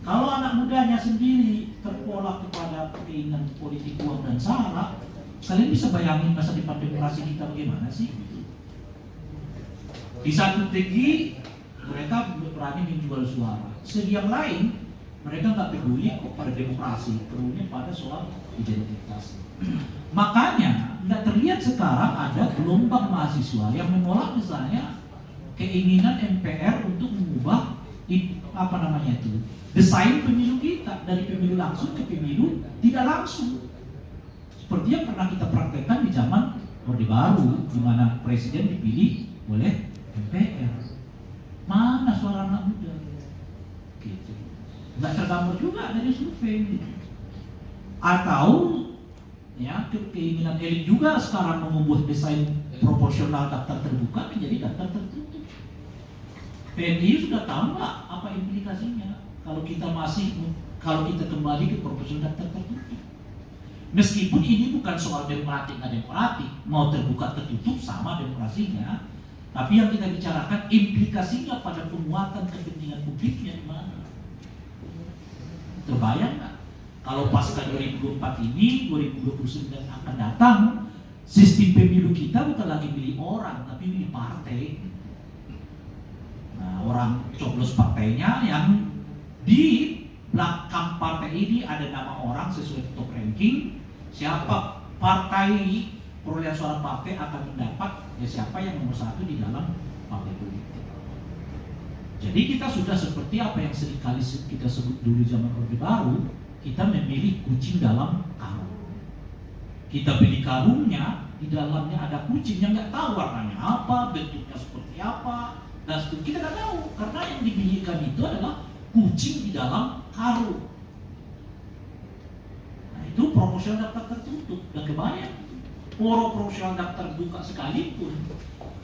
Kalau anak mudanya sendiri terpola kepada keinginan politik uang dan sara, kalian bisa bayangin masa depan demokrasi kita bagaimana sih? Di satu segi mereka berani menjual suara, segi yang lain mereka nggak peduli kok pada demokrasi, pedulinya pada soal identitas. Makanya nggak terlihat sekarang ada gelombang mahasiswa yang menolak misalnya keinginan MPR untuk mengubah desain pemilu kita dari pemilu langsung ke pemilu tidak langsung, seperti yang pernah kita praktekkan di zaman Orde Baru, di mana presiden dipilih oleh MPR. Mana suara anak muda? Gitu. Nggak tergambar juga dari survei. Atau ya keinginan elit juga sekarang mengubah desain proporsional daftar terbuka menjadi daftar tertutup. PNI sudah tahu nggak apa implikasinya kalau kita kembali ke proporsional daftar tertutup. Meskipun ini bukan soal demokratik nggak demokratik, mau terbuka tertutup sama demokrasinya, tapi yang kita bicarakan implikasinya pada penguatan kepentingan publiknya di mana. Terbayang nggak? Kalau pasca 2024 ini, 2029 akan datang, sistem pemilu kita bukan lagi milih orang, tapi milih partai. Nah, orang coblos partainya yang di belakang partai ini ada nama orang sesuai top ranking. Siapa partai perolehan suara partai akan mendapat, ya siapa yang nomor satu di dalam partai politik. Jadi kita sudah seperti apa yang seringkali kita sebut dulu zaman Orde Baru, kita memilih kucing dalam karung. Kita beli karungnya, di dalamnya ada kucing yang nggak tahu warnanya apa, bentuknya seperti apa, dan seterusnya kita nggak tahu karena yang dipilihkan itu adalah kucing di dalam karung. Nah itu proporsional daftar tertutup dan kebayang. Proporsional daftar buka sekalipun,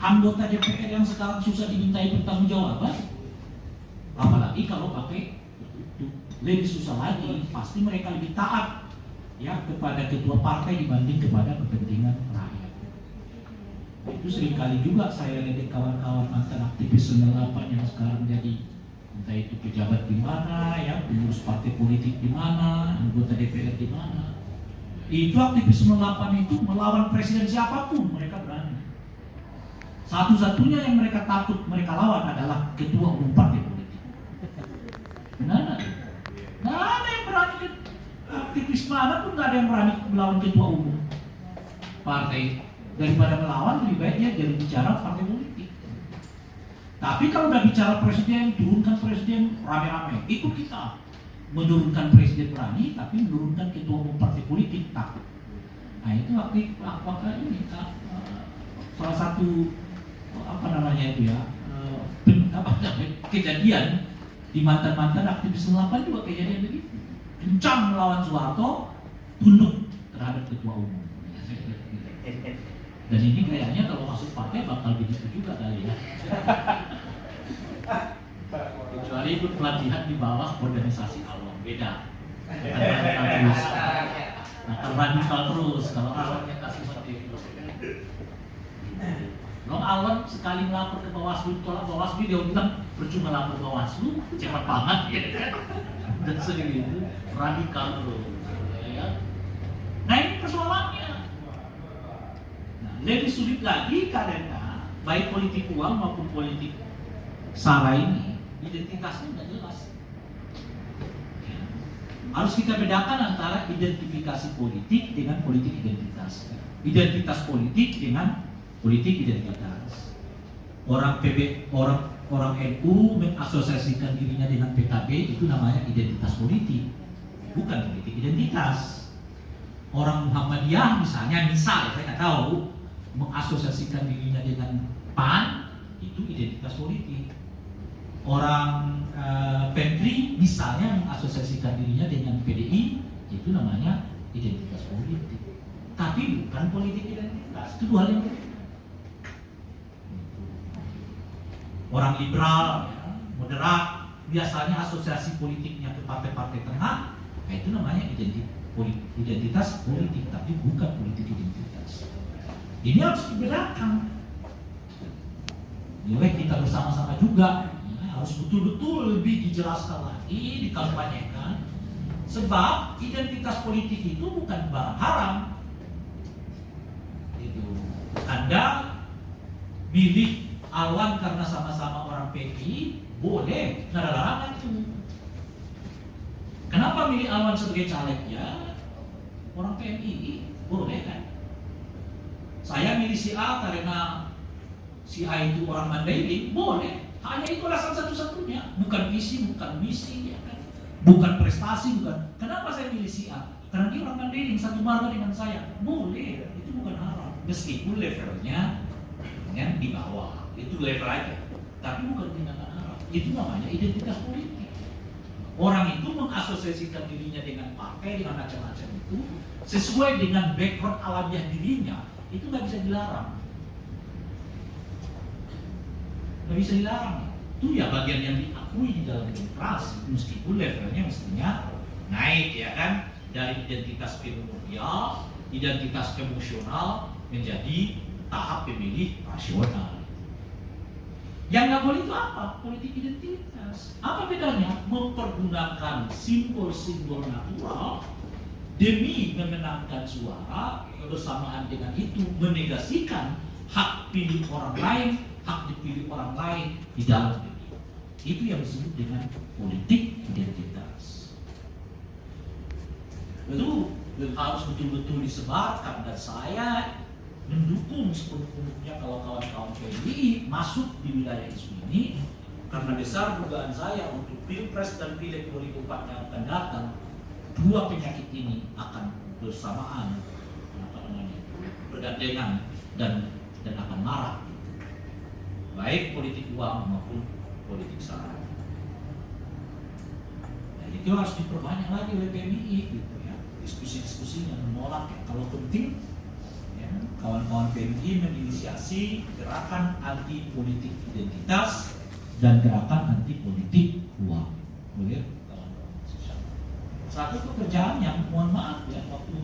anggota DPR yang sekarang susah dimintai pertanggungjawaban, apalagi kalau pakai tertutup, lebih susah lagi. Pasti mereka lebih taat ya kepada ketua partai dibanding kepada kepentingan rakyat. Itu seringkali juga saya lihat kawan-kawan mantan aktivis 98 yang sekarang jadi entah itu pejabat di mana, ya pengurus partai politik di mana, anggota DPR di mana. Itu aktivis 98 itu melawan presiden siapapun mereka berani. Satu-satunya yang mereka takut mereka lawan adalah ketua umum partai politik. Benar? Nggak ada yang berani, aktivis mana pun nggak ada yang berani melawan ketua umum partai. Daripada melawan lebih baik dia jadi bicara partai politik. Tapi kalau udah bicara presiden, turunkan presiden rame-rame, itu kita menurunkan presiden berani, tapi menurunkan ketua umum partai politik takut. Nah itu apakah ini salah satu apa namanya itu ya kejadian di mantan aktivis 8 juga kejadian begitu, kencang melawan Soeharto, tunduk terhadap ketua umum. Dan ini kayaknya kalau masuk partai bakal begitu juga kali ya. Kecuali ikut pelatihan di bawah organisasi awam, beda. Akan radikal terus kalau awamnya kasih motif. Long Alon sekali melapor ke Bawaslu, tolak Bawaslu, dia bilang percuma lapor Bawaslu, cepat banget ya kan. Dan segitu radikal terus. Ya. Nah ini persoalannya. Nah, lebih sulit lagi karena baik politik uang maupun politik sara ini identitasnya tidak jelas. Ya. Harus kita bedakan antara identifikasi politik dengan politik identitas. Identitas politik dengan politik identitas. Orang NU mengasosiasikan dirinya dengan PKB itu namanya identitas politik, bukan politik identitas. Orang Muhammadiyah misalnya, saya nggak tahu, mengasosiasikan dirinya dengan PAN itu identitas politik. Orang Pemri misalnya mengasosiasikan dirinya dengan PDI itu namanya identitas politik. Tapi bukan politik identitas, itu dua hal yang berbeda. Orang liberal, moderat, biasanya asosiasi politiknya ke partai-partai tengah, nah itu namanya identitas politik, tapi bukan politik identitas. Ini harus dibedakan. Jadi kita bersama-sama juga harus betul-betul lebih dijelaskan lagi, dikampanyekan, sebab identitas politik itu bukan barang haram. Itu Anda milih Alwan karena sama-sama orang PKI, boleh, nggak ada larangan itu. Kenapa milih Alwan sebagai caleg? Ya, orang PMI, boleh kan? Saya milih si A karena si A itu orang Mandailing, boleh. Hanya itu alasan satu-satunya, bukan visi, bukan misi, ya kan? Bukan prestasi, bukan. Kenapa saya milih si A? Karena dia orang Mandailing, satu marga dengan saya, boleh. Itu bukan haram, meskipun levelnya di bawah. Itu level aja, tapi bukan tindakan haram. Itu namanya identitas politik. Orang itu mengasosiasikan dirinya dengan partai, dengan macam-macam itu sesuai dengan background alamiah dirinya, itu nggak bisa dilarang. Nggak bisa dilarang. Itu ya bagian yang diakui di dalam demokrasi, meskipun levelnya mestinya naik, ya kan, dari identitas primordial, identitas emosional menjadi tahap pemilih rasional. Yang nggak boleh itu apa? Politik identitas. Apa bedanya? Mempergunakan simbol-simbol natural demi memenangkan suara, bersamaan dengan itu menegasikan hak pilih orang lain, hak dipilih orang lain di dalam pemilu. Itu yang disebut dengan politik identitas. Itu harus betul-betul disebarkan, dan saya mendukung sepenuhnya kalau kawan-kawan PDI masuk di wilayah isu ini, karena besar dugaan saya untuk Pilpres dan Pileg 2004 yang akan datang, dua penyakit ini akan bersamaan, bergandengan dan akan marah, baik politik uang maupun politik sara. Nah, itu harus diperbanyak lagi oleh PMI gitu ya, diskusi-diskusinya menolak ya. Kalau penting kawan-kawan PMI menginisiasi gerakan anti politik identitas dan gerakan anti politik uang. Boleh kawan-kawan sosial. Satu pekerjaan yang mohon maaf ya, waktu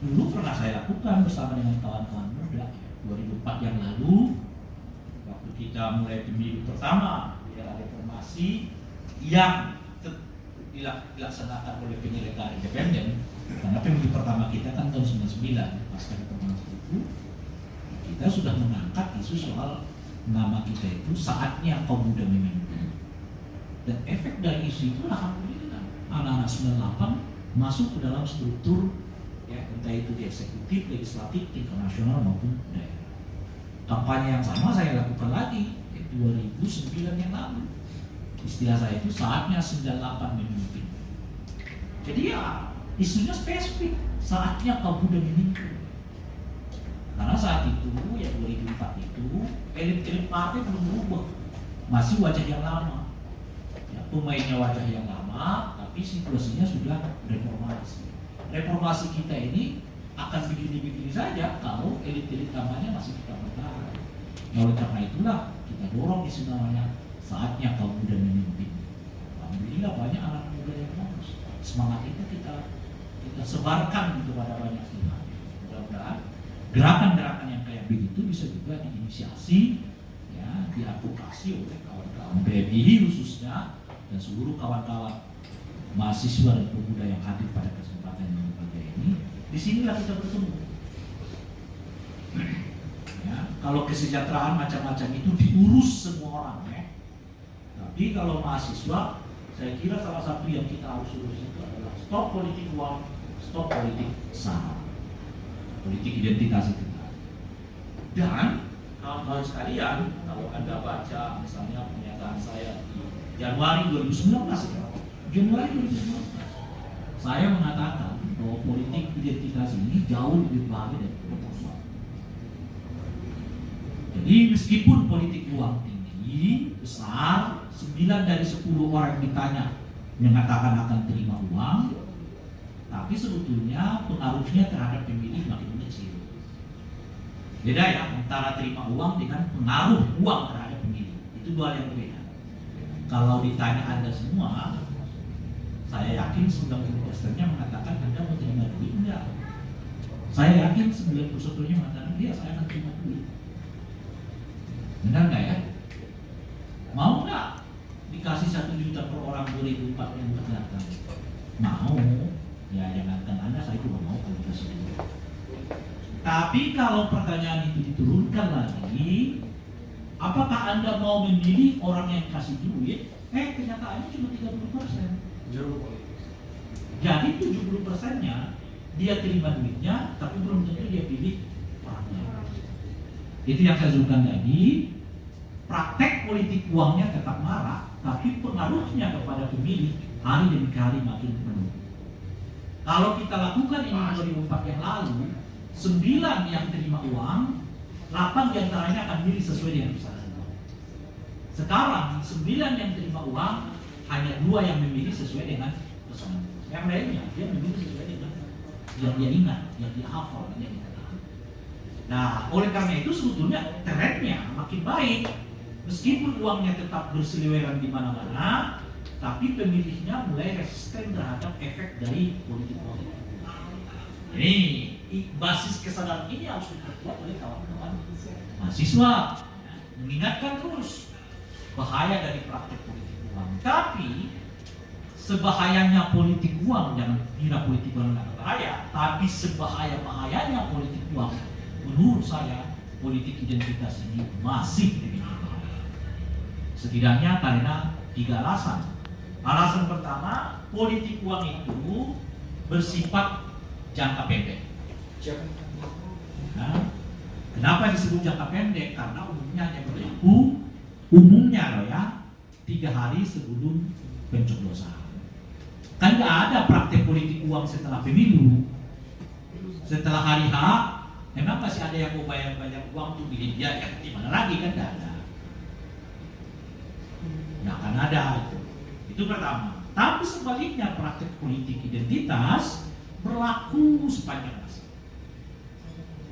dulu pernah saya lakukan bersama dengan kawan-kawan muda 2004 yang lalu, waktu kita mulai pemilu pertama ya, reformasi yang dilaksanakan oleh penyelenggara independen. Karena pemilu pertama kita kan tahun 99 pasca reformasi itu, kita sudah mengangkat isu soal nama kita itu saatnya kaum muda memimpin. Dan efek dari isu itu alhamdulillah anak-anak 98 masuk ke dalam struktur ya, entah itu di eksekutif, legislatif, tingkat nasional maupun daerah. Kampanye yang sama saya lakukan lagi 2009 yang lalu. Istilah saya itu saatnya 98 memimpin. Jadi ya isunya spesifik, saatnya kaum muda memimpin. Karena saat itu ya 2004 itu elit-elit partai belum berubah, masih wajah yang lama. Ya, pemainnya wajah yang lama, tapi situasinya sudah reformasi. Reformasi kita ini akan begini-begini saja kalau elit-elit lamanya masih kita bertahan. Nah, oleh karena itulah kita dorong isu namanya saatnya kaum muda memimpin. Alhamdulillah banyak anak muda yang bagus. Semangat itu kita sebarkan kepada banyak pihak. Mudah-mudahan gerakan-gerakan yang kayak begitu bisa juga diinisiasi, ya, diadvokasi oleh kawan-kawan BMI khususnya dan seluruh kawan-kawan mahasiswa dan pemuda yang hadir pada kesempatan yang berbahagia ini. Disinilah kita bertemu. Ya, kalau kesejahteraan macam-macam itu diurus semua orang, ya. Tapi kalau mahasiswa, saya kira salah satu yang kita harus urus itu adalah stop politik uang, stop politik sara, politik identitas itu. Dan kawan-kawan sekalian, kalau Anda baca misalnya pernyataan saya di Januari 2019, saya mengatakan bahwa politik identitas ini jauh lebih bahaya dari proporsional. Jadi meskipun politik uang tinggi, besar, 9 dari 10 orang yang ditanya mengatakan akan terima uang, tapi sebetulnya pengaruhnya terhadap pemilih makin kecil. Beda ya antara terima uang dengan pengaruh uang terhadap pemilih, itu dua hal yang berbeda. Kalau ditanya Anda semua, saya yakin 90%-nya mengatakan Anda mau terima duit enggak. Saya yakin 91%-nya mengatakan dia saya akan terima duit. Benar nggak ya? Mau nggak dikasih 1 juta per orang 2004 yang mendatang? Mau? Ya jangankan Anda, saya juga mau kalau dikasih duit. Tapi kalau pertanyaan itu diturunkan lagi, apakah Anda mau memilih orang yang kasih duit? Kenyataannya cuma 30%. Jadi 70%-nya dia terima duitnya, tapi belum tentu dia pilih orangnya. Itu yang saya sebutkan tadi. Praktek politik uangnya tetap marak, tapi pengaruhnya kepada pemilih hari demi hari makin penuh. Kalau kita lakukan ini 2004 yang lalu, 9 yang terima uang, 8 diantaranya akan milih sesuai dengan pesanan. Sekarang 9 yang terima uang, hanya 2 yang memilih sesuai dengan pesanan. Yang lainnya dia memilih sesuai dengan yang dia ingat, yang dia hafal, yang dia tahu. Nah, oleh karena itu sebetulnya trennya makin baik. Meskipun uangnya tetap berseliweran di mana-mana, tapi pemilihnya mulai resisten terhadap efek dari politik uang. Ini basis kesadaran ini harus diperkuat oleh kawan-kawan mahasiswa, mengingatkan terus bahaya dari praktek politik uang. Tapi sebahayanya politik uang, jangan kira politik uang tidak bahaya, tapi sebahaya-bahayanya politik uang, menurut saya politik identitas ini masih lebih bahaya. Setidaknya karena 3 alasan. Alasan pertama, politik uang itu bersifat jangka pendek. Nah, kenapa disebut jangka pendek? Karena umumnya hanya berlaku, umumnya loh ya, 3 hari sebelum pencoblosan. Kan nggak ada praktek politik uang setelah pemilu. Setelah hari H, memang masih ada yang mau bayar uang untuk pilih dia, ya gimana lagi kan nggak ada. Nggak akan ada itu. Itu pertama. Tapi sebaliknya praktek politik identitas berlaku sepanjang masa.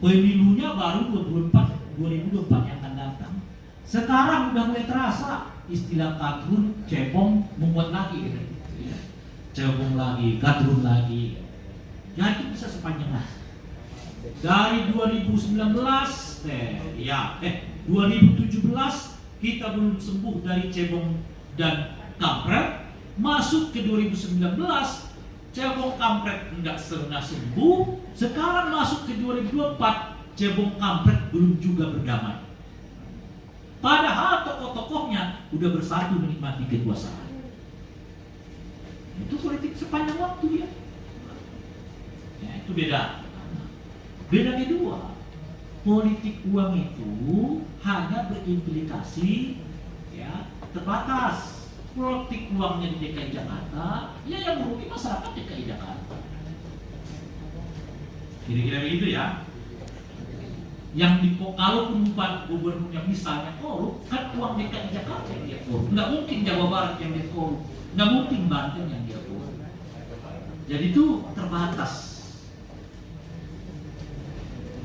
Pemilunya baru 2024 yang akan datang. Sekarang udah mulai terasa istilah kadrun, cebong, membuat lagi gitu. Cebong lagi, kadrun lagi. Jadi bisa sepanjang masa. Dari 2019, 2017 kita belum sembuh dari cebong dan kampret, masuk ke 2019 cebong kampret enggak sembuh, sekarang masuk ke 2024 cebong kampret belum juga berdamai. Padahal tokoh-tokohnya udah bersatu menikmati kekuasaan. Itu politik sepanjang waktu ya. Ya itu beda. Beda kedua, politik uang itu hanya berimplikasi ya terbatas. Politik uangnya di DKI Jakarta, ya yang merugi masyarakat DKI Jakarta. Kira-kira begitu ya. Yang kalaupun gubernurnya misalnya korup, kan uang DKI Jakarta yang dia korup. Nggak mungkin Jawa Barat yang dia korup, nggak mungkin Banten yang dia korup. Jadi itu terbatas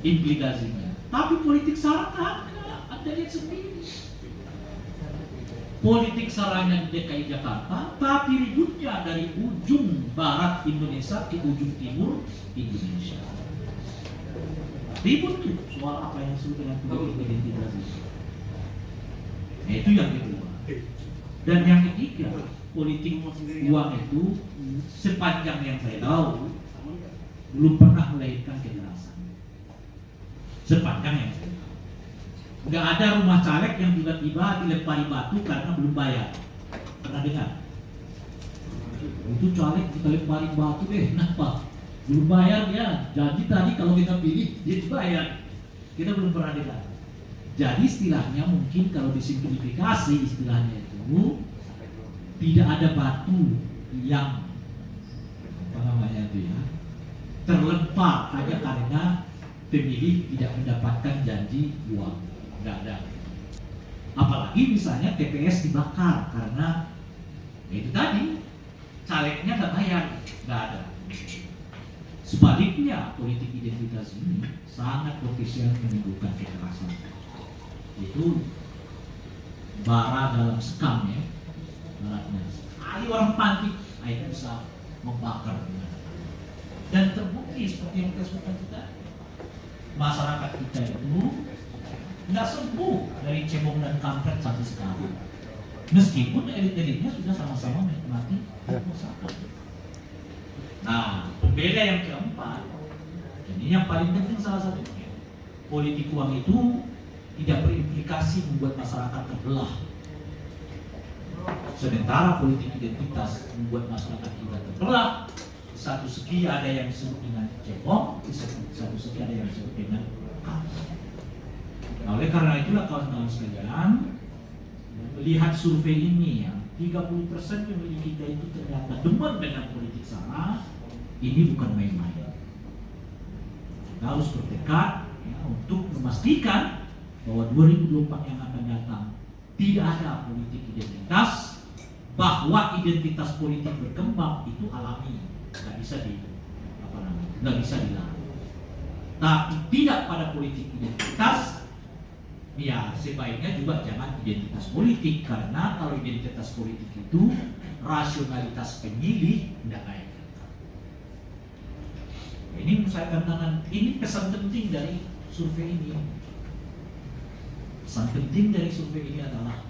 implikasinya. Tapi politik sara Anda lihat sendiri. Politik saranya di DKI Jakarta, tapi ributnya dari ujung barat Indonesia ke ujung timur Indonesia. Ribut tuh soal apa yang disebut dengan politik identitas itu. Nah, itu yang kedua. Dan yang ketiga, politik uang itu sepanjang yang saya tahu belum pernah melahirkan kekerasan. Sepanjang yang saya tahu. Nggak ada rumah caleg yang tiba-tiba dilempari batu karena belum bayar. Pernah dengar? Itu caleg kita lempari batu kenapa? Belum bayar ya. Janji tadi kalau kita pilih dia dibayar. Kita belum pernah dengar. Jadi istilahnya mungkin kalau disimplifikasi istilahnya itu tidak ada batu yang apa namanya itu ya terlempar hanya karena pemilih tidak mendapatkan janji uang. Nggak ada. Apalagi misalnya TPS dibakar karena itu tadi calegnya nggak bayar, nggak ada. Sebaliknya politik identitas ini sangat potensial menimbulkan kekerasan. Itu bara dalam sekam ya, baratnya. Sekali orang pantik, akhirnya bisa membakar. Dan terbukti seperti yang kita sebutkan kita, masyarakat kita itu nggak sembuh dari cebong dan kampret sampai sekarang. Meskipun elit-elitnya sudah sama-sama menikmati masyarakat. Nah, pembeda yang keempat, ini yang paling penting salah satunya, politik uang itu tidak berimplikasi membuat masyarakat terbelah. Sementara politik identitas membuat masyarakat kita terbelah. Di satu segi ada yang disebut dengan cebong, di satu segi ada yang disebut dengan kampret. Nah, oleh karena itulah kawan-kawan sekalian, melihat survei ini ya, 30% pemilih kita itu ternyata demen dengan politik sara, ini bukan main-main. Kita harus bertekad ya, untuk memastikan bahwa 2024 yang akan datang tidak ada politik identitas, bahwa identitas politik berkembang itu alami, nggak bisa dilarang. Tapi tidak pada politik identitas. Ya, sebaiknya juga jangan identitas politik, karena kalau identitas politik itu rasionalitas pemilih tidak naik. Ini saya katakan, ini pesan penting dari survei ini. Pesan penting dari survei ini adalah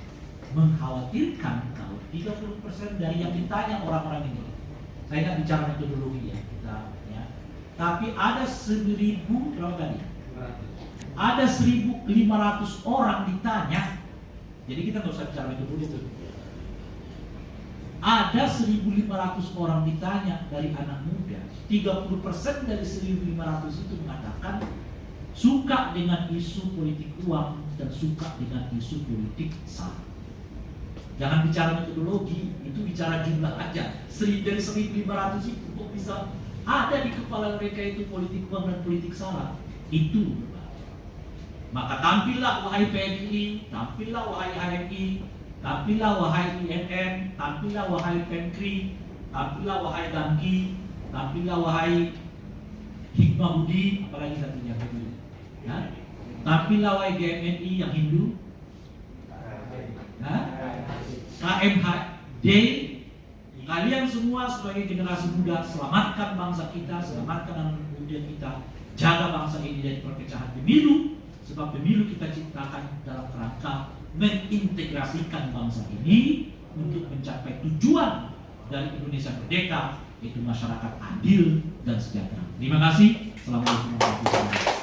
mengkhawatirkan kalau 30% dari yang ditanya orang-orang ini. Saya tidak bicara metodologi ya, tapi ada 1.000 berapa tadi? Ada 1.500 orang ditanya. Jadi kita nggak usah bicara metodologi itu. Ada 1.500 orang ditanya dari anak muda. 30% dari 1.500 itu mengatakan suka dengan isu politik uang dan suka dengan isu politik sara. Jangan bicara metodologi, itu bicara jumlah aja. Dari 1.500 itu kok bisa ada di kepala mereka itu politik uang dan politik sara. Itu. Maka tampillah wahai PNI, tampillah wahai HMI, tampillah wahai INN, tampillah wahai Penkri, tampillah wahai Damki, tampillah wahai Hikmah Budi, apalagi satunya ya? Tampillah wahai GMNI yang Hindu, KMHD. Kalian semua sebagai generasi muda, selamatkan bangsa kita, selamatkan anak muda kita, jaga bangsa ini dari perpecahan pemilu. Sebab pemilu kita ciptakan dalam rangka mengintegrasikan bangsa ini untuk mencapai tujuan dari Indonesia merdeka, yaitu masyarakat adil dan sejahtera. Terima kasih. Assalamualaikum warahmatullahi wabarakatuh.